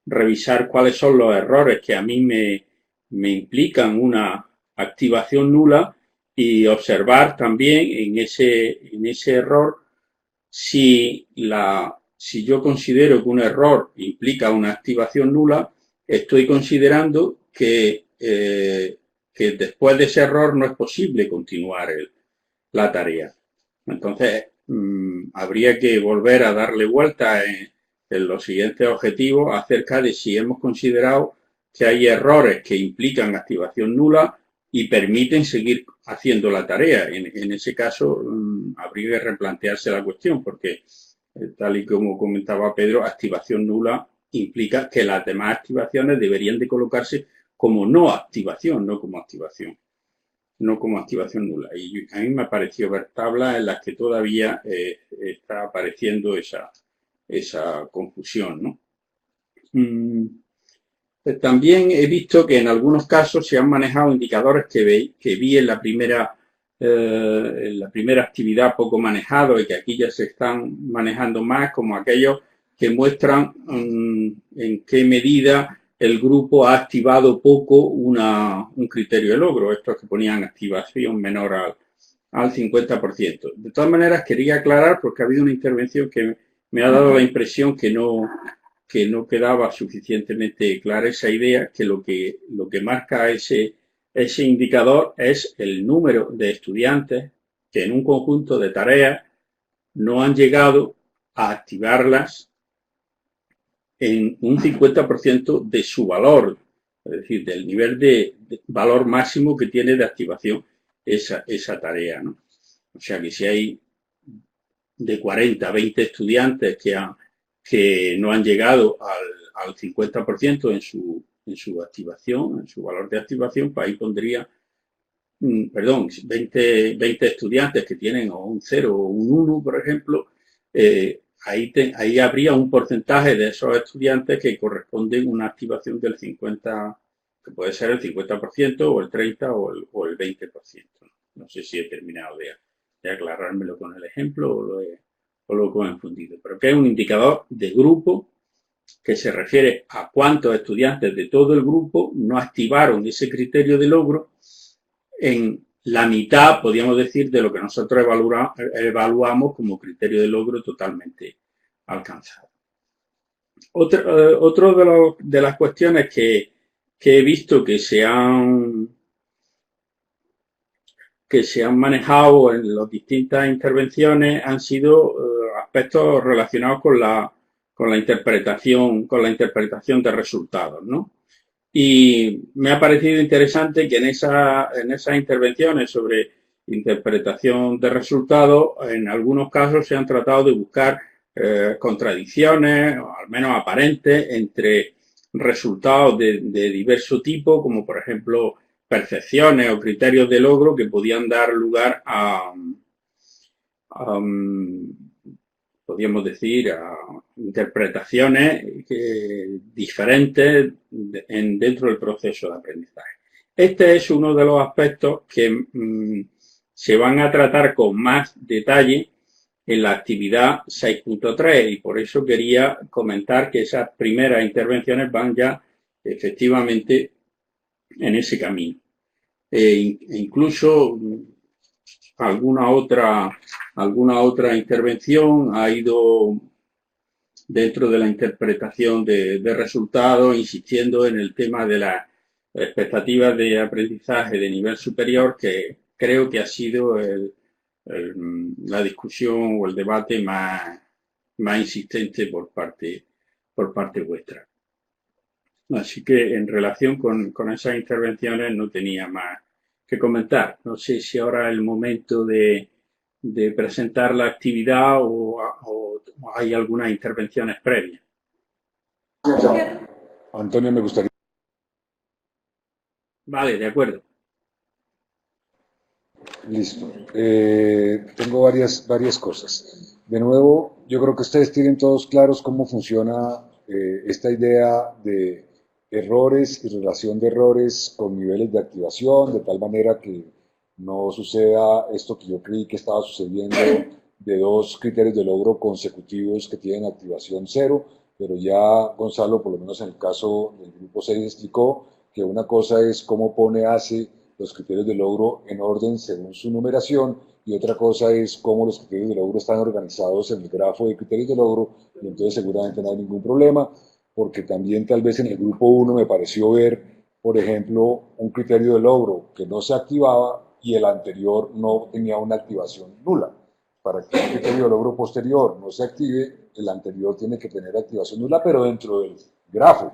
revisar cuáles son los errores que a mí me implican una activación nula y observar también en ese error si yo considero que un error implica una activación nula, estoy considerando que después de ese error no es posible continuar la tarea. Entonces, habría que volver a darle vuelta en los siguientes objetivos acerca de si hemos considerado que hay errores que implican activación nula y permiten seguir haciendo la tarea. En ese caso, habría que replantearse la cuestión, porque, tal y como comentaba Pedro, activación nula implica que las demás activaciones deberían de colocarse como no activación, no como activación nula. Y a mí me ha parecido ver tablas en las que todavía está apareciendo esa confusión, ¿no? También he visto que en algunos casos se han manejado indicadores que vi en la primera actividad poco manejados y que aquí ya se están manejando más, como aquellos que muestran en qué medida el grupo ha activado poco un criterio de logro, estos que ponían activación menor al 50%. De todas maneras, quería aclarar, porque ha habido una intervención que me ha dado la impresión que no quedaba suficientemente clara esa idea, que lo que marca ese indicador es el número de estudiantes que en un conjunto de tareas no han llegado a activarlas en un 50% de su valor, es decir, del nivel de valor máximo que tiene de activación esa tarea, ¿no? O sea que si hay de 40 a 20 estudiantes que no han llegado al 50% en su activación, en su valor de activación, pues ahí pondría, 20 estudiantes que tienen o un 0 o un 1, por ejemplo, ahí habría un porcentaje de esos estudiantes que corresponden a una activación del 50%, que puede ser el 50% o el 30% o el 20%. No sé si he terminado de aclarármelo con el ejemplo o lo he confundido, pero que es un indicador de grupo que se refiere a cuántos estudiantes de todo el grupo no activaron ese criterio de logro en la mitad, podríamos decir, de lo que nosotros evaluamos como criterio de logro totalmente alcanzado. Otro de las cuestiones que he visto que se han manejado en las distintas intervenciones han sido aspectos relacionados con la interpretación de resultados, ¿no? Y me ha parecido interesante que en esas intervenciones sobre interpretación de resultados, en algunos casos se han tratado de buscar contradicciones, o al menos aparentes, entre resultados de diverso tipo, como por ejemplo percepciones o criterios de logro que podían dar lugar a podríamos decir, a interpretaciones diferentes dentro del proceso de aprendizaje. Este es uno de los aspectos que se van a tratar con más detalle en la actividad 6.3 y por eso quería comentar que esas primeras intervenciones van ya efectivamente en ese camino. Incluso alguna otra intervención ha ido dentro de la interpretación de resultados, insistiendo en el tema de las expectativas de aprendizaje de nivel superior, que creo que ha sido la discusión o el debate más insistente por parte vuestra. Así que en relación con esas intervenciones no tenía más que comentar. No sé si ahora es el momento de presentar la actividad o hay algunas intervenciones previas. Antonio, me gustaría. Vale, de acuerdo. Listo. Tengo varias cosas. De nuevo, yo creo que ustedes tienen todos claros cómo funciona esta idea de errores y relación de errores con niveles de activación, de tal manera que no suceda esto que yo creí que estaba sucediendo de dos criterios de logro consecutivos que tienen activación 0, pero ya Gonzalo, por lo menos en el caso del grupo 6, explicó que una cosa es cómo hace los criterios de logro en orden según su numeración y otra cosa es cómo los criterios de logro están organizados en el grafo de criterios de logro y entonces seguramente no hay ningún problema, porque también tal vez en el grupo 1 me pareció ver, por ejemplo, un criterio de logro que no se activaba y el anterior no tenía una activación nula. Para que un criterio de logro posterior no se active, el anterior tiene que tener activación nula, pero dentro del grafo.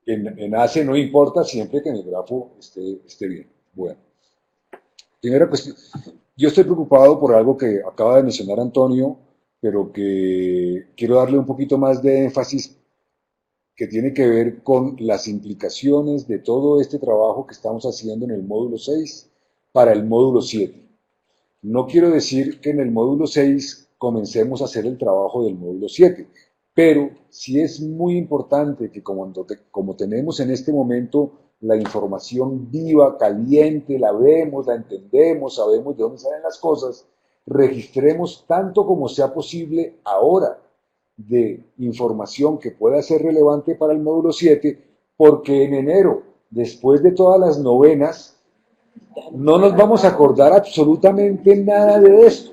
En ACE no importa siempre que en el grafo esté bien. Bueno, primera cuestión. Yo estoy preocupado por algo que acaba de mencionar Antonio, pero que quiero darle un poquito más de énfasis, que tiene que ver con las implicaciones de todo este trabajo que estamos haciendo en el módulo 6 para el módulo 7. No quiero decir que en el módulo 6 comencemos a hacer el trabajo del módulo 7, pero sí es muy importante que como tenemos en este momento la información viva, caliente, la vemos, la entendemos, sabemos de dónde salen las cosas, registremos tanto como sea posible ahora de información que pueda ser relevante para el módulo 7 porque en enero, después de todas las novenas, no nos vamos a acordar absolutamente nada de esto.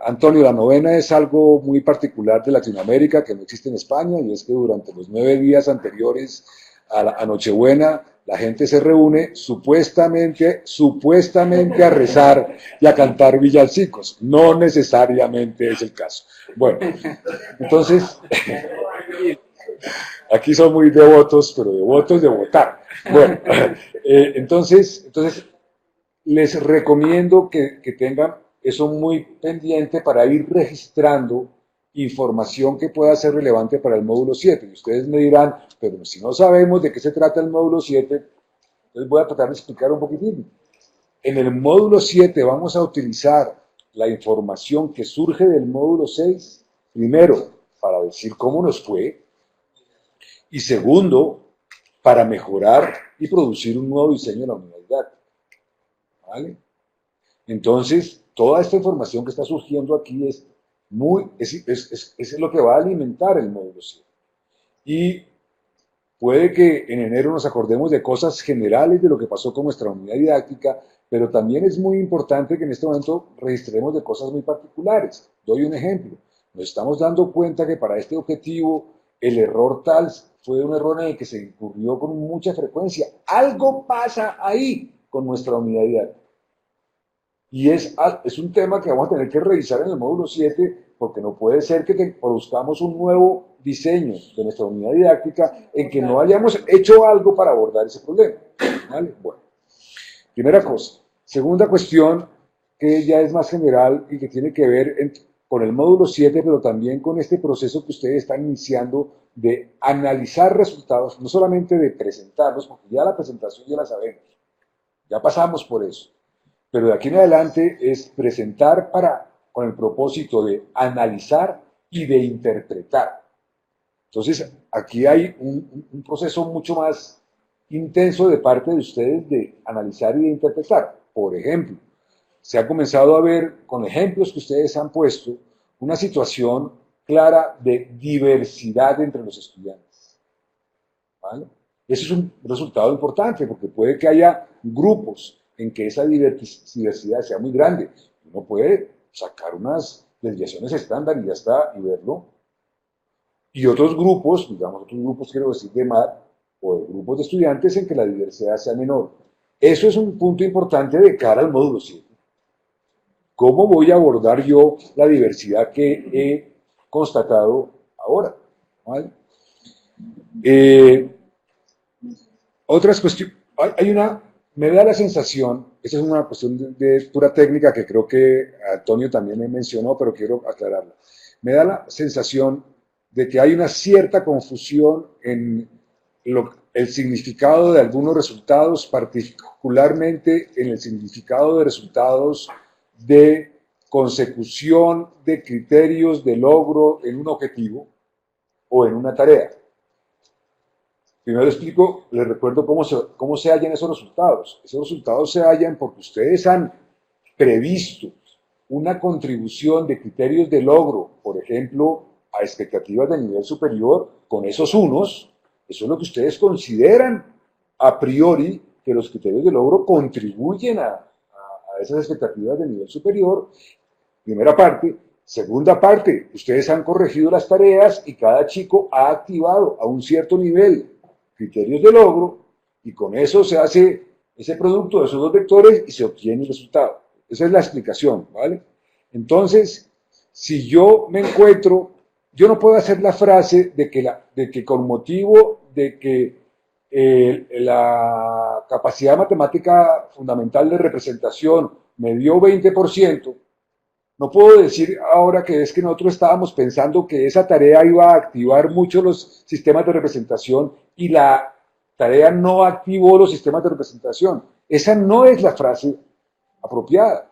Antonio, la novena es algo muy particular de Latinoamérica que no existe en España, y es que durante los 9 días anteriores a Nochebuena la gente se reúne supuestamente a rezar y a cantar villancicos. No necesariamente es el caso. Bueno, entonces, aquí son muy devotos, pero devotos de votar. Bueno, entonces les recomiendo que tengan eso muy pendiente para ir registrando información que pueda ser relevante para el módulo 7. Y ustedes me dirán, pero si no sabemos de qué se trata el módulo 7, entonces voy a tratar de explicar un poquitín. En el módulo 7 vamos a utilizar la información que surge del módulo 6, primero, para decir cómo nos fue, y segundo, para mejorar y producir un nuevo diseño de la unidad. ¿Vale? Entonces, toda esta información que está surgiendo aquí es lo que va a alimentar el módulo 7. Y puede que en enero nos acordemos de cosas generales de lo que pasó con nuestra unidad didáctica, pero también es muy importante que en este momento registremos de cosas muy particulares. Doy un ejemplo. Nos estamos dando cuenta que para este objetivo el error tal fue un error en el que se incurrió con mucha frecuencia. Algo pasa ahí con nuestra unidad didáctica. Y es un tema que vamos a tener que revisar en el módulo 7, porque no puede ser que produzcamos un nuevo diseño de nuestra unidad didáctica en que no hayamos hecho algo para abordar ese problema. ¿Vale? Bueno, primera cosa. Segunda cuestión, que ya es más general y que tiene que ver con el módulo 7, pero también con este proceso que ustedes están iniciando de analizar resultados, no solamente de presentarlos, porque ya la presentación ya la sabemos, ya pasamos por eso. Pero de aquí en adelante es presentar con el propósito de analizar y de interpretar. Entonces, aquí hay un proceso mucho más intenso de parte de ustedes de analizar y de interpretar. Por ejemplo, se ha comenzado a ver, con ejemplos que ustedes han puesto, una situación clara de diversidad entre los estudiantes. ¿Vale? Eso es un resultado importante, porque puede que haya grupos en que esa diversidad sea muy grande. Uno puede sacar unas desviaciones estándar y ya está, y verlo. Y otros grupos, quiero decir de MAD, o de grupos de estudiantes en que la diversidad sea menor. Eso es un punto importante de cara al módulo 7. ¿Cómo voy a abordar yo la diversidad que he constatado ahora? ¿Vale? Otras cuestiones. Me da la sensación, esa es una cuestión de pura técnica que creo que Antonio también me mencionó, pero quiero aclararla. Me da la sensación de que hay una cierta confusión en el significado de algunos resultados, particularmente en el significado de resultados de consecución de criterios de logro en un objetivo o en una tarea. Primero les recuerdo cómo se hallan esos resultados. Esos resultados se hallan porque ustedes han previsto una contribución de criterios de logro, por ejemplo, a expectativas de nivel superior, con esos unos. Eso es lo que ustedes consideran a priori que los criterios de logro contribuyen a esas expectativas de nivel superior. Primera parte. Segunda parte, ustedes han corregido las tareas y cada chico ha activado a un cierto nivel criterios de logro, y con eso se hace ese producto de esos dos vectores y se obtiene el resultado. Esa es la explicación, ¿vale? Entonces, si yo me encuentro, yo no puedo hacer la frase de que con motivo de que la capacidad matemática fundamental de representación me dio 20%, no puedo decir ahora que es que nosotros estábamos pensando que esa tarea iba a activar mucho los sistemas de representación y la tarea no activó los sistemas de representación. Esa no es la frase apropiada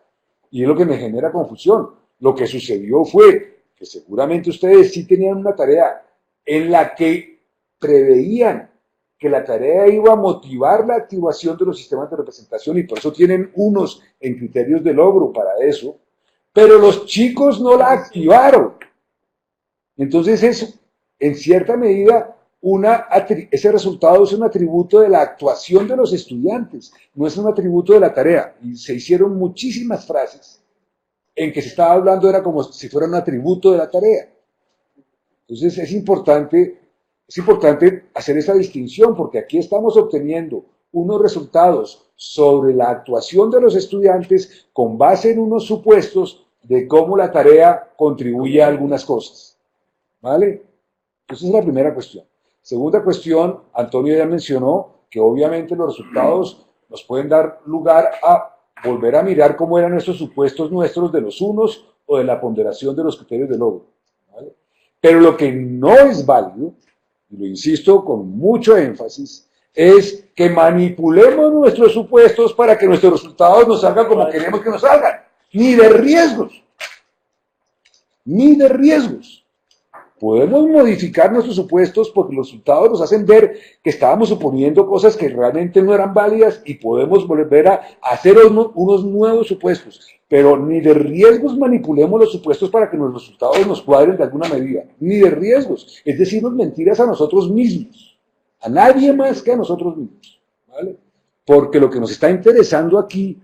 y es lo que me genera confusión. Lo que sucedió fue que seguramente ustedes sí tenían una tarea en la que preveían que la tarea iba a motivar la activación de los sistemas de representación y por eso tienen unos en criterios de logro para eso, pero los chicos no la activaron. Entonces eso, en cierta medida, ese resultado es un atributo de la actuación de los estudiantes, no es un atributo de la tarea. Y se hicieron muchísimas frases en que se estaba hablando, era como si fuera un atributo de la tarea. Entonces es importante hacer esa distinción, porque aquí estamos obteniendo unos resultados sobre la actuación de los estudiantes con base en unos supuestos de cómo la tarea contribuye a algunas cosas. ¿Vale? Esa es la primera cuestión. Segunda cuestión, Antonio ya mencionó que obviamente los resultados nos pueden dar lugar a volver a mirar cómo eran estos supuestos nuestros de los unos o de la ponderación de los criterios de logro. ¿Vale? Pero lo que no es válido, y lo insisto con mucho énfasis, es que manipulemos nuestros supuestos para que nuestros resultados nos salgan como queremos que nos salgan. Ni de riesgos. Ni de riesgos. Podemos modificar nuestros supuestos porque los resultados nos hacen ver que estábamos suponiendo cosas que realmente no eran válidas y podemos volver a hacer unos nuevos supuestos. Pero ni de riesgos manipulemos los supuestos para que los resultados nos cuadren de alguna medida. Ni de riesgos. Es decirnos mentiras a nosotros mismos. A nadie más que a nosotros mismos. ¿Vale? Porque lo que nos está interesando aquí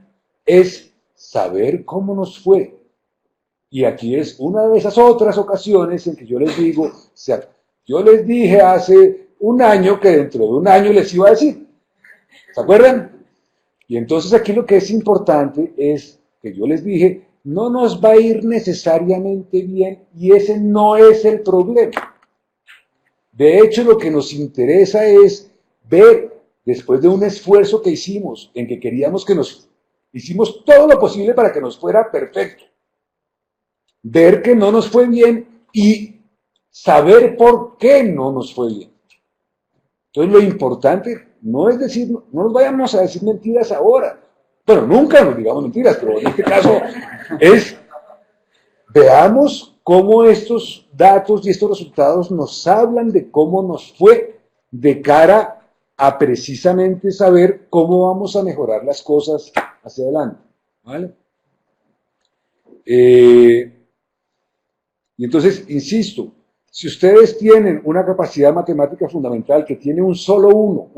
es saber cómo nos fue. Y aquí es una de esas otras ocasiones en que yo les digo, o sea, yo les dije hace un año que dentro de un año les iba a decir. ¿Se acuerdan? Y entonces aquí lo que es importante es que yo les dije, no nos va a ir necesariamente bien y ese no es el problema. De hecho, lo que nos interesa es ver, después de un esfuerzo que hicimos, en que queríamos que hicimos todo lo posible para que nos fuera perfecto. Ver que no nos fue bien y saber por qué no nos fue bien. Entonces lo importante no es decir, no nos vayamos a decir mentiras ahora. Bueno, nunca nos digamos mentiras, pero en este caso es, veamos cómo estos datos y estos resultados nos hablan de cómo nos fue de cara a precisamente saber cómo vamos a mejorar las cosas hacia adelante. ¿Vale? Y entonces, insisto, si ustedes tienen una capacidad matemática fundamental que tiene un solo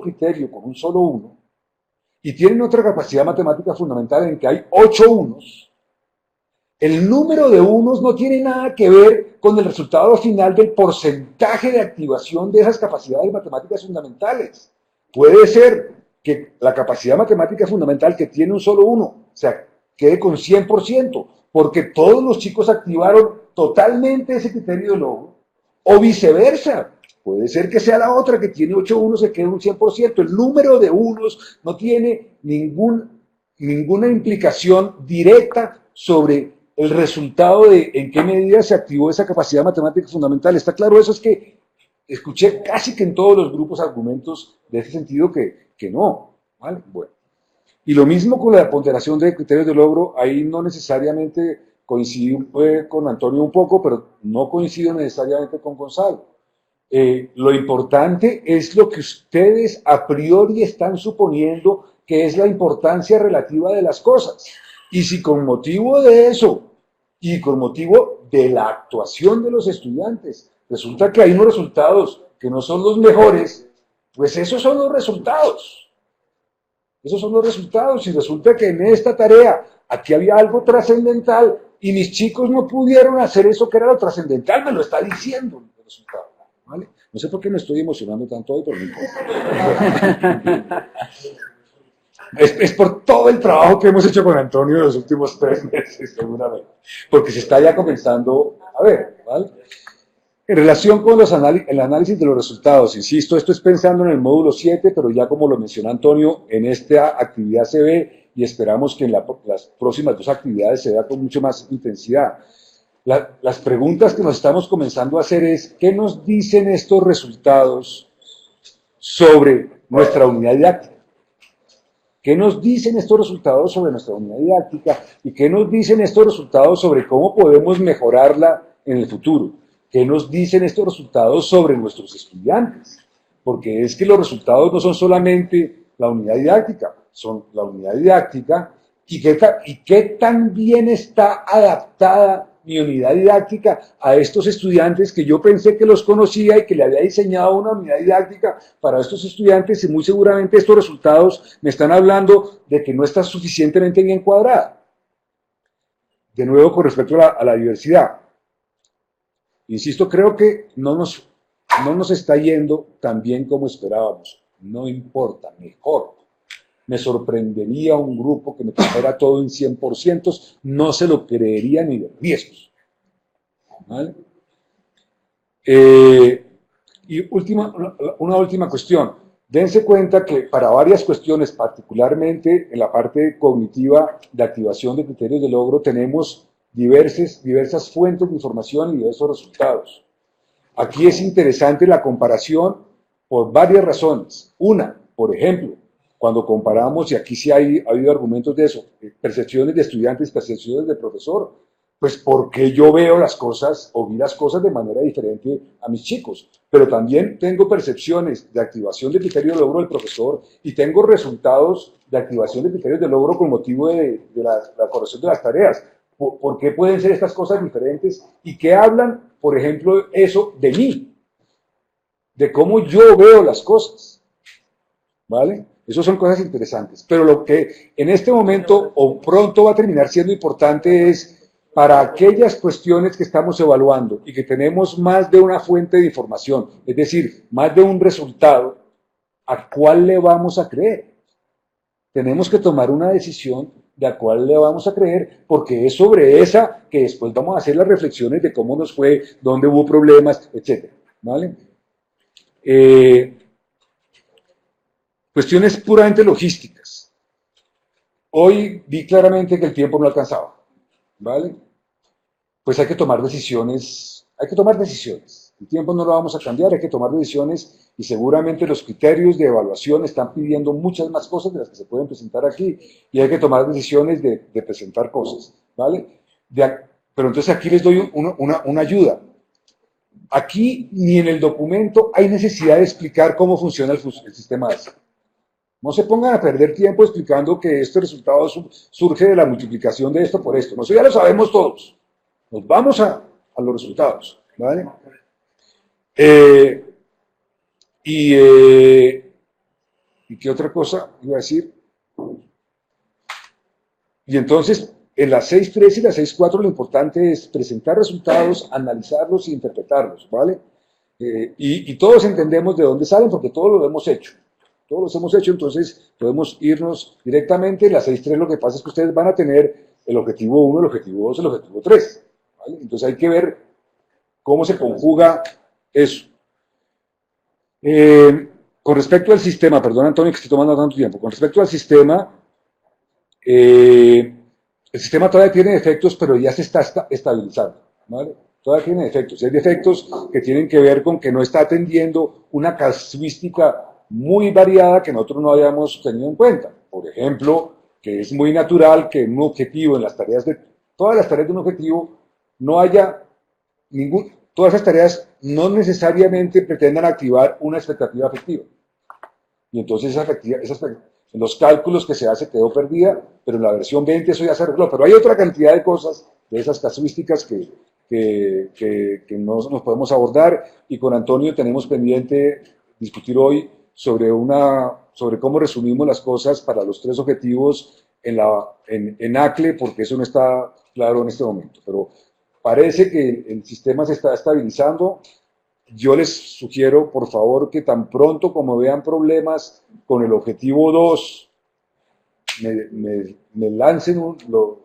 criterio con un solo uno, y tienen otra capacidad matemática fundamental en que hay 8 unos, el número de unos no tiene nada que ver con el resultado final del porcentaje de activación de esas capacidades matemáticas fundamentales. Puede ser que la capacidad matemática fundamental que tiene un solo uno, o sea, quede con 100%, porque todos los chicos activaron totalmente ese criterio de logro, o viceversa. Puede ser que sea la otra que tiene 8 unos se quede un 100%. El número de unos no tiene ninguna implicación directa sobre el resultado de en qué medida se activó esa capacidad matemática fundamental. ¿Está claro eso? Es que escuché casi que en todos los grupos argumentos de ese sentido que no. ¿Vale? Bueno. Y lo mismo con la ponderación de criterios de logro, ahí no necesariamente coincido con Antonio un poco, pero no coincido necesariamente con Gonzalo. Lo importante es lo que ustedes a priori están suponiendo que es la importancia relativa de las cosas. Y si con motivo de eso y con motivo de la actuación de los estudiantes resulta que hay unos resultados que no son los mejores, pues esos son los resultados. Esos son los resultados. Y resulta que en esta tarea aquí había algo trascendental y mis chicos no pudieron hacer eso que era lo trascendental, me lo está diciendo el resultado. ¿Vale? No sé por qué me estoy emocionando tanto hoy, pero no importa. Es por todo el trabajo que hemos hecho con Antonio en los últimos 3 meses, seguramente. Porque se está ya comenzando a ver, ¿vale? En relación con el análisis de los resultados, insisto, esto es pensando en el módulo 7, pero ya como lo mencionó Antonio, en esta actividad se ve y esperamos que en las próximas 2 actividades se vea con mucho más intensidad. Las preguntas que nos estamos comenzando a hacer es, ¿qué nos dicen estos resultados sobre nuestra unidad didáctica? ¿Qué nos dicen estos resultados sobre nuestra unidad didáctica? ¿Y qué nos dicen estos resultados sobre cómo podemos mejorarla en el futuro? ¿Qué nos dicen estos resultados sobre nuestros estudiantes? Porque es que los resultados no son solamente la unidad didáctica, son la unidad didáctica y qué tan bien está adaptada mi unidad didáctica a estos estudiantes que yo pensé que los conocía y que le había diseñado una unidad didáctica para estos estudiantes, y muy seguramente estos resultados me están hablando de que no está suficientemente bien cuadrada. De nuevo, con respecto a la diversidad. Insisto, creo que no nos está yendo tan bien como esperábamos. No importa, mejor. Me sorprendería un grupo que me trajera todo en 100%, no se lo creería ni de riesgos. ¿Vale? Y una última cuestión. Dense cuenta que para varias cuestiones, particularmente en la parte cognitiva de activación de criterios de logro, tenemos diversas fuentes de información y diversos resultados. Aquí es interesante la comparación por varias razones. Una, por ejemplo, cuando comparamos, y aquí sí ha habido argumentos de eso, percepciones de estudiantes, percepciones de profesor, pues porque yo veo las cosas o vi las cosas de manera diferente a mis chicos, pero también tengo percepciones de activación de criterios de logro del profesor y tengo resultados de activación de criterios de logro con motivo de la corrección de las tareas. ¿Por qué pueden ser estas cosas diferentes? ¿Y qué hablan, por ejemplo, eso de mí? De cómo yo veo las cosas. ¿Vale? Esas son cosas interesantes. Pero lo que en este momento o pronto va a terminar siendo importante es, para aquellas cuestiones que estamos evaluando y que tenemos más de una fuente de información, es decir, más de un resultado, ¿a cuál le vamos a creer? Tenemos que tomar una decisión de a cuál le vamos a creer, porque es sobre esa que después vamos a hacer las reflexiones de cómo nos fue, dónde hubo problemas, etc. ¿Vale? Cuestiones puramente logísticas. Hoy vi claramente que el tiempo no alcanzaba, ¿vale? Pues hay que tomar decisiones, El tiempo no lo vamos a cambiar, hay que tomar decisiones, y seguramente los criterios de evaluación están pidiendo muchas más cosas de las que se pueden presentar aquí, y hay que tomar decisiones de presentar cosas, ¿vale? Pero entonces aquí les doy una ayuda. Aquí ni en el documento hay necesidad de explicar cómo funciona el sistema ASA. No se pongan a perder tiempo explicando que este resultado surge de la multiplicación de esto por esto. Nosotros ya lo sabemos todos. Nos vamos a los resultados, ¿vale? ¿Y qué otra cosa iba a decir? Y entonces, en la 6.3 y la 6.4 lo importante es presentar resultados, analizarlos e interpretarlos, ¿vale? Y todos entendemos de dónde salen porque todos lo hemos hecho. Todos los hemos hecho, entonces podemos irnos directamente. En la 6.3 lo que pasa es que ustedes van a tener el objetivo 1, el objetivo 2, el objetivo 3. ¿Vale? Entonces hay que ver cómo se conjuga eso. Con respecto al sistema, perdón Antonio que estoy tomando tanto tiempo, con respecto al sistema, el sistema todavía tiene defectos, pero ya se está estabilizando, ¿vale? Todavía tiene defectos. Hay defectos que tienen que ver con que no está atendiendo una casuística muy variada que nosotros no habíamos tenido en cuenta. Por ejemplo, que es muy natural que en un objetivo, en las tareas todas las tareas de un objetivo, no haya todas esas tareas no necesariamente pretendan activar una expectativa afectiva. Y entonces en los cálculos que se hace quedó perdida, pero en la versión 20 eso ya se arregló. Pero hay otra cantidad de cosas, de esas casuísticas que no nos podemos abordar, y con Antonio tenemos pendiente discutir hoy sobre cómo resumimos las cosas para los 3 objetivos en ACLE, porque eso no está claro en este momento. Pero parece que el sistema se está estabilizando. Yo les sugiero, por favor, que tan pronto como vean problemas con el objetivo 2, me lancen un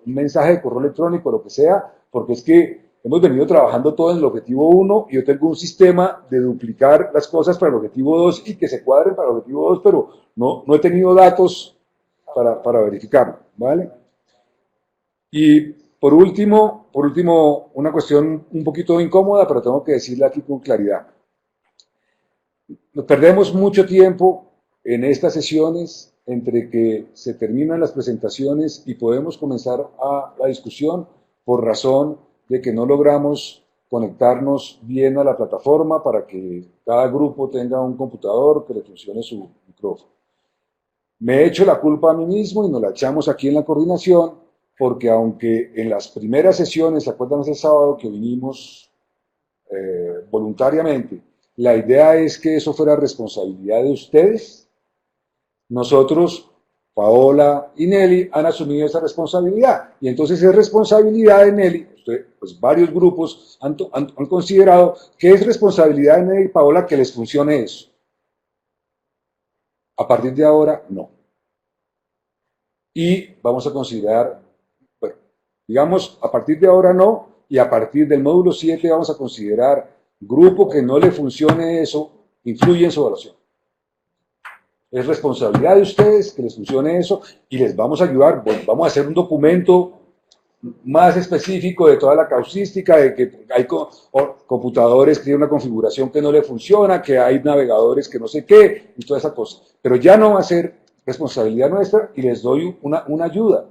mensaje de correo electrónico, lo que sea, porque es que hemos venido trabajando todo en el objetivo 1 y yo tengo un sistema de duplicar las cosas para el objetivo 2 y que se cuadren para el objetivo 2, pero no he tenido datos para verificarlo, ¿vale? Y por último, una cuestión un poquito incómoda, pero tengo que decirla aquí con claridad. Nos perdemos mucho tiempo en estas sesiones entre que se terminan las presentaciones y podemos comenzar la discusión por razón de que no logramos conectarnos bien a la plataforma para que cada grupo tenga un computador que le funcione su micrófono. Me he hecho la culpa a mí mismo y nos la echamos aquí en la coordinación, porque aunque en las primeras sesiones, ¿se acuerdan ese sábado que vinimos voluntariamente? La idea es que eso fuera responsabilidad de ustedes. Nosotros, Paola y Nelly, han asumido esa responsabilidad. Y entonces es responsabilidad de Nelly, pues varios grupos han considerado que es responsabilidad de Nelly y Paola que les funcione eso. A partir de ahora, no. Y vamos a considerar, bueno, digamos, a partir de ahora no, y a partir del módulo 7 vamos a considerar grupo que no le funcione eso, influye en su evaluación. Es responsabilidad de ustedes que les funcione eso y les vamos a ayudar. Bueno, vamos a hacer un documento más específico de toda la causística, de que hay computadores que tienen una configuración que no le funciona, que hay navegadores que no sé qué, y toda esa cosa. Pero ya no va a ser responsabilidad nuestra y les doy una ayuda.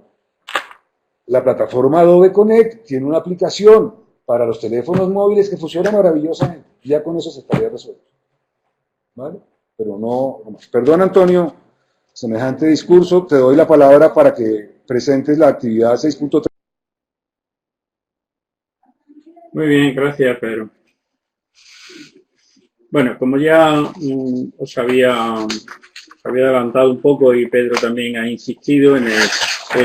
La plataforma Adobe Connect tiene una aplicación para los teléfonos móviles que funciona maravillosamente. Ya con eso se estaría resuelto. ¿Vale? Pero no más. Perdón, Antonio, semejante discurso. Te doy la palabra para que presentes la actividad 6.3. Muy bien, gracias, Pedro. Bueno, como ya os había adelantado un poco y Pedro también ha insistido en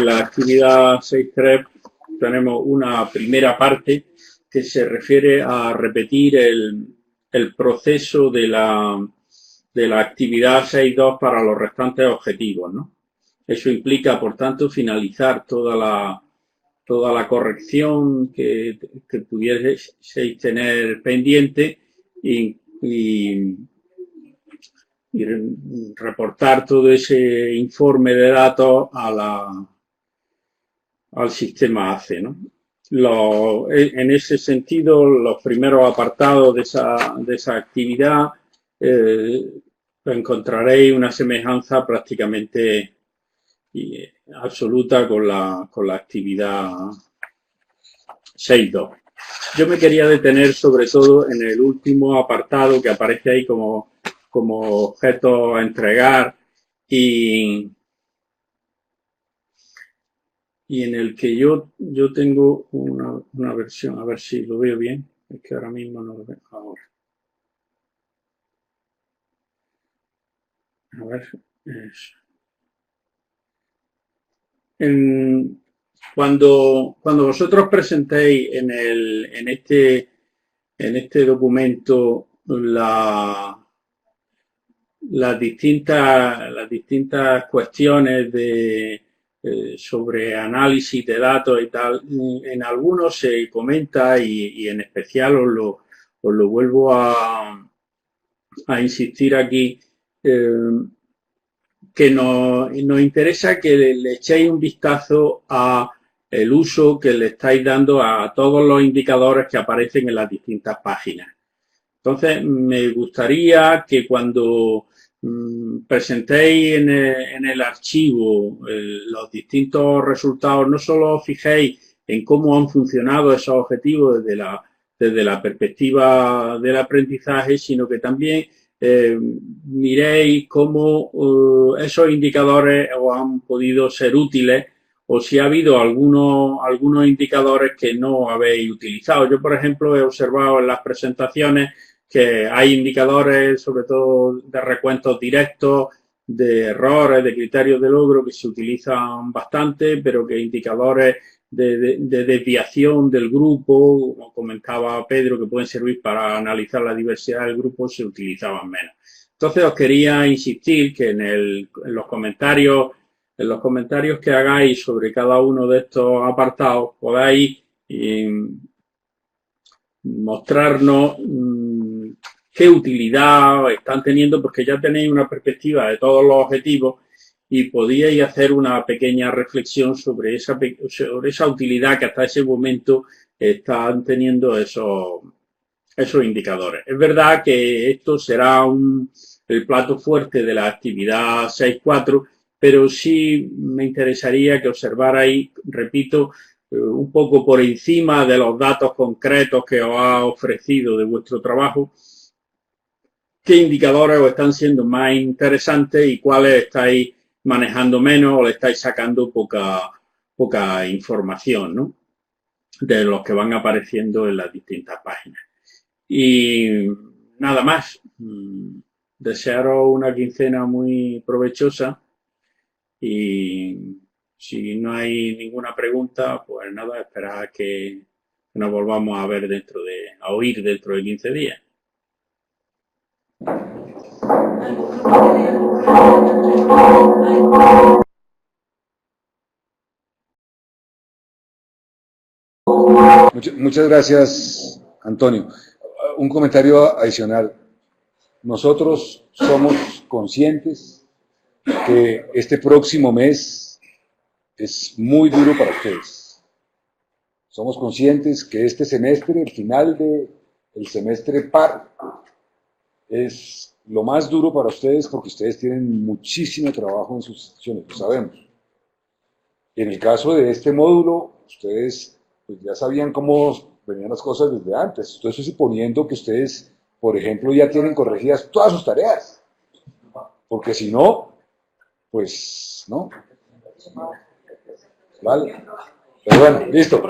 la actividad 6.3, tenemos una primera parte que se refiere a repetir el proceso de la actividad 6.2 para los restantes objetivos, ¿no? Eso implica, por tanto, finalizar toda la corrección que pudieseis tener pendiente y reportar todo ese informe de datos al sistema ACE, ¿no? En ese sentido, los primeros apartados de esa actividad encontraréis una semejanza prácticamente absoluta con la actividad 6.2. Yo me quería detener sobre todo en el último apartado que aparece ahí como objeto a entregar y en el que yo tengo una versión, a ver si lo veo bien, es que ahora mismo no lo veo ahora. A ver, eso. Cuando vosotros presentéis en este documento las distintas cuestiones sobre análisis de datos y tal, en algunos se comenta y en especial os lo vuelvo a insistir aquí, que nos interesa que le echéis un vistazo a el uso que le estáis dando a todos los indicadores que aparecen en las distintas páginas. Entonces, me gustaría que cuando presentéis en el archivo los distintos resultados, no solo os fijéis en cómo han funcionado esos objetivos desde la perspectiva del aprendizaje, sino que también miréis cómo esos indicadores os han podido ser útiles o si ha habido algunos indicadores que no habéis utilizado. Yo, por ejemplo, he observado en las presentaciones que hay indicadores, sobre todo de recuentos directos, de errores, de criterios de logro que se utilizan bastante, pero que indicadores de desviación del grupo, como comentaba Pedro, que pueden servir para analizar la diversidad del grupo, se utilizaban menos. Entonces os quería insistir que en los comentarios que hagáis sobre cada uno de estos apartados podáis mostrarnos qué utilidad están teniendo, porque ya tenéis una perspectiva de todos los objetivos y podíais hacer una pequeña reflexión sobre esa utilidad que hasta ese momento están teniendo esos indicadores. Es verdad que esto será el plato fuerte de la actividad 6.4, pero sí me interesaría que observarais, repito, un poco por encima de los datos concretos que os ha ofrecido de vuestro trabajo, qué indicadores os están siendo más interesantes y cuáles estáis manejando menos o le estáis sacando poca poca información, ¿no? De los que van apareciendo en las distintas páginas. Y nada más. Desearos una quincena muy provechosa y si no hay ninguna pregunta, pues nada, esperar que nos volvamos a ver a oír dentro de 15 días. Muchas gracias, Antonio. Un comentario adicional. Nosotros somos conscientes que este próximo mes es muy duro para ustedes. Somos conscientes que este semestre, el final del semestre par, es lo más duro para ustedes porque ustedes tienen muchísimo trabajo en sus instituciones, lo sabemos. En el caso de este módulo, ustedes pues ya sabían cómo venían las cosas desde antes. Estoy suponiendo que ustedes, por ejemplo, ya tienen corregidas todas sus tareas. Porque si no, pues no. Vale. Pero bueno, listo.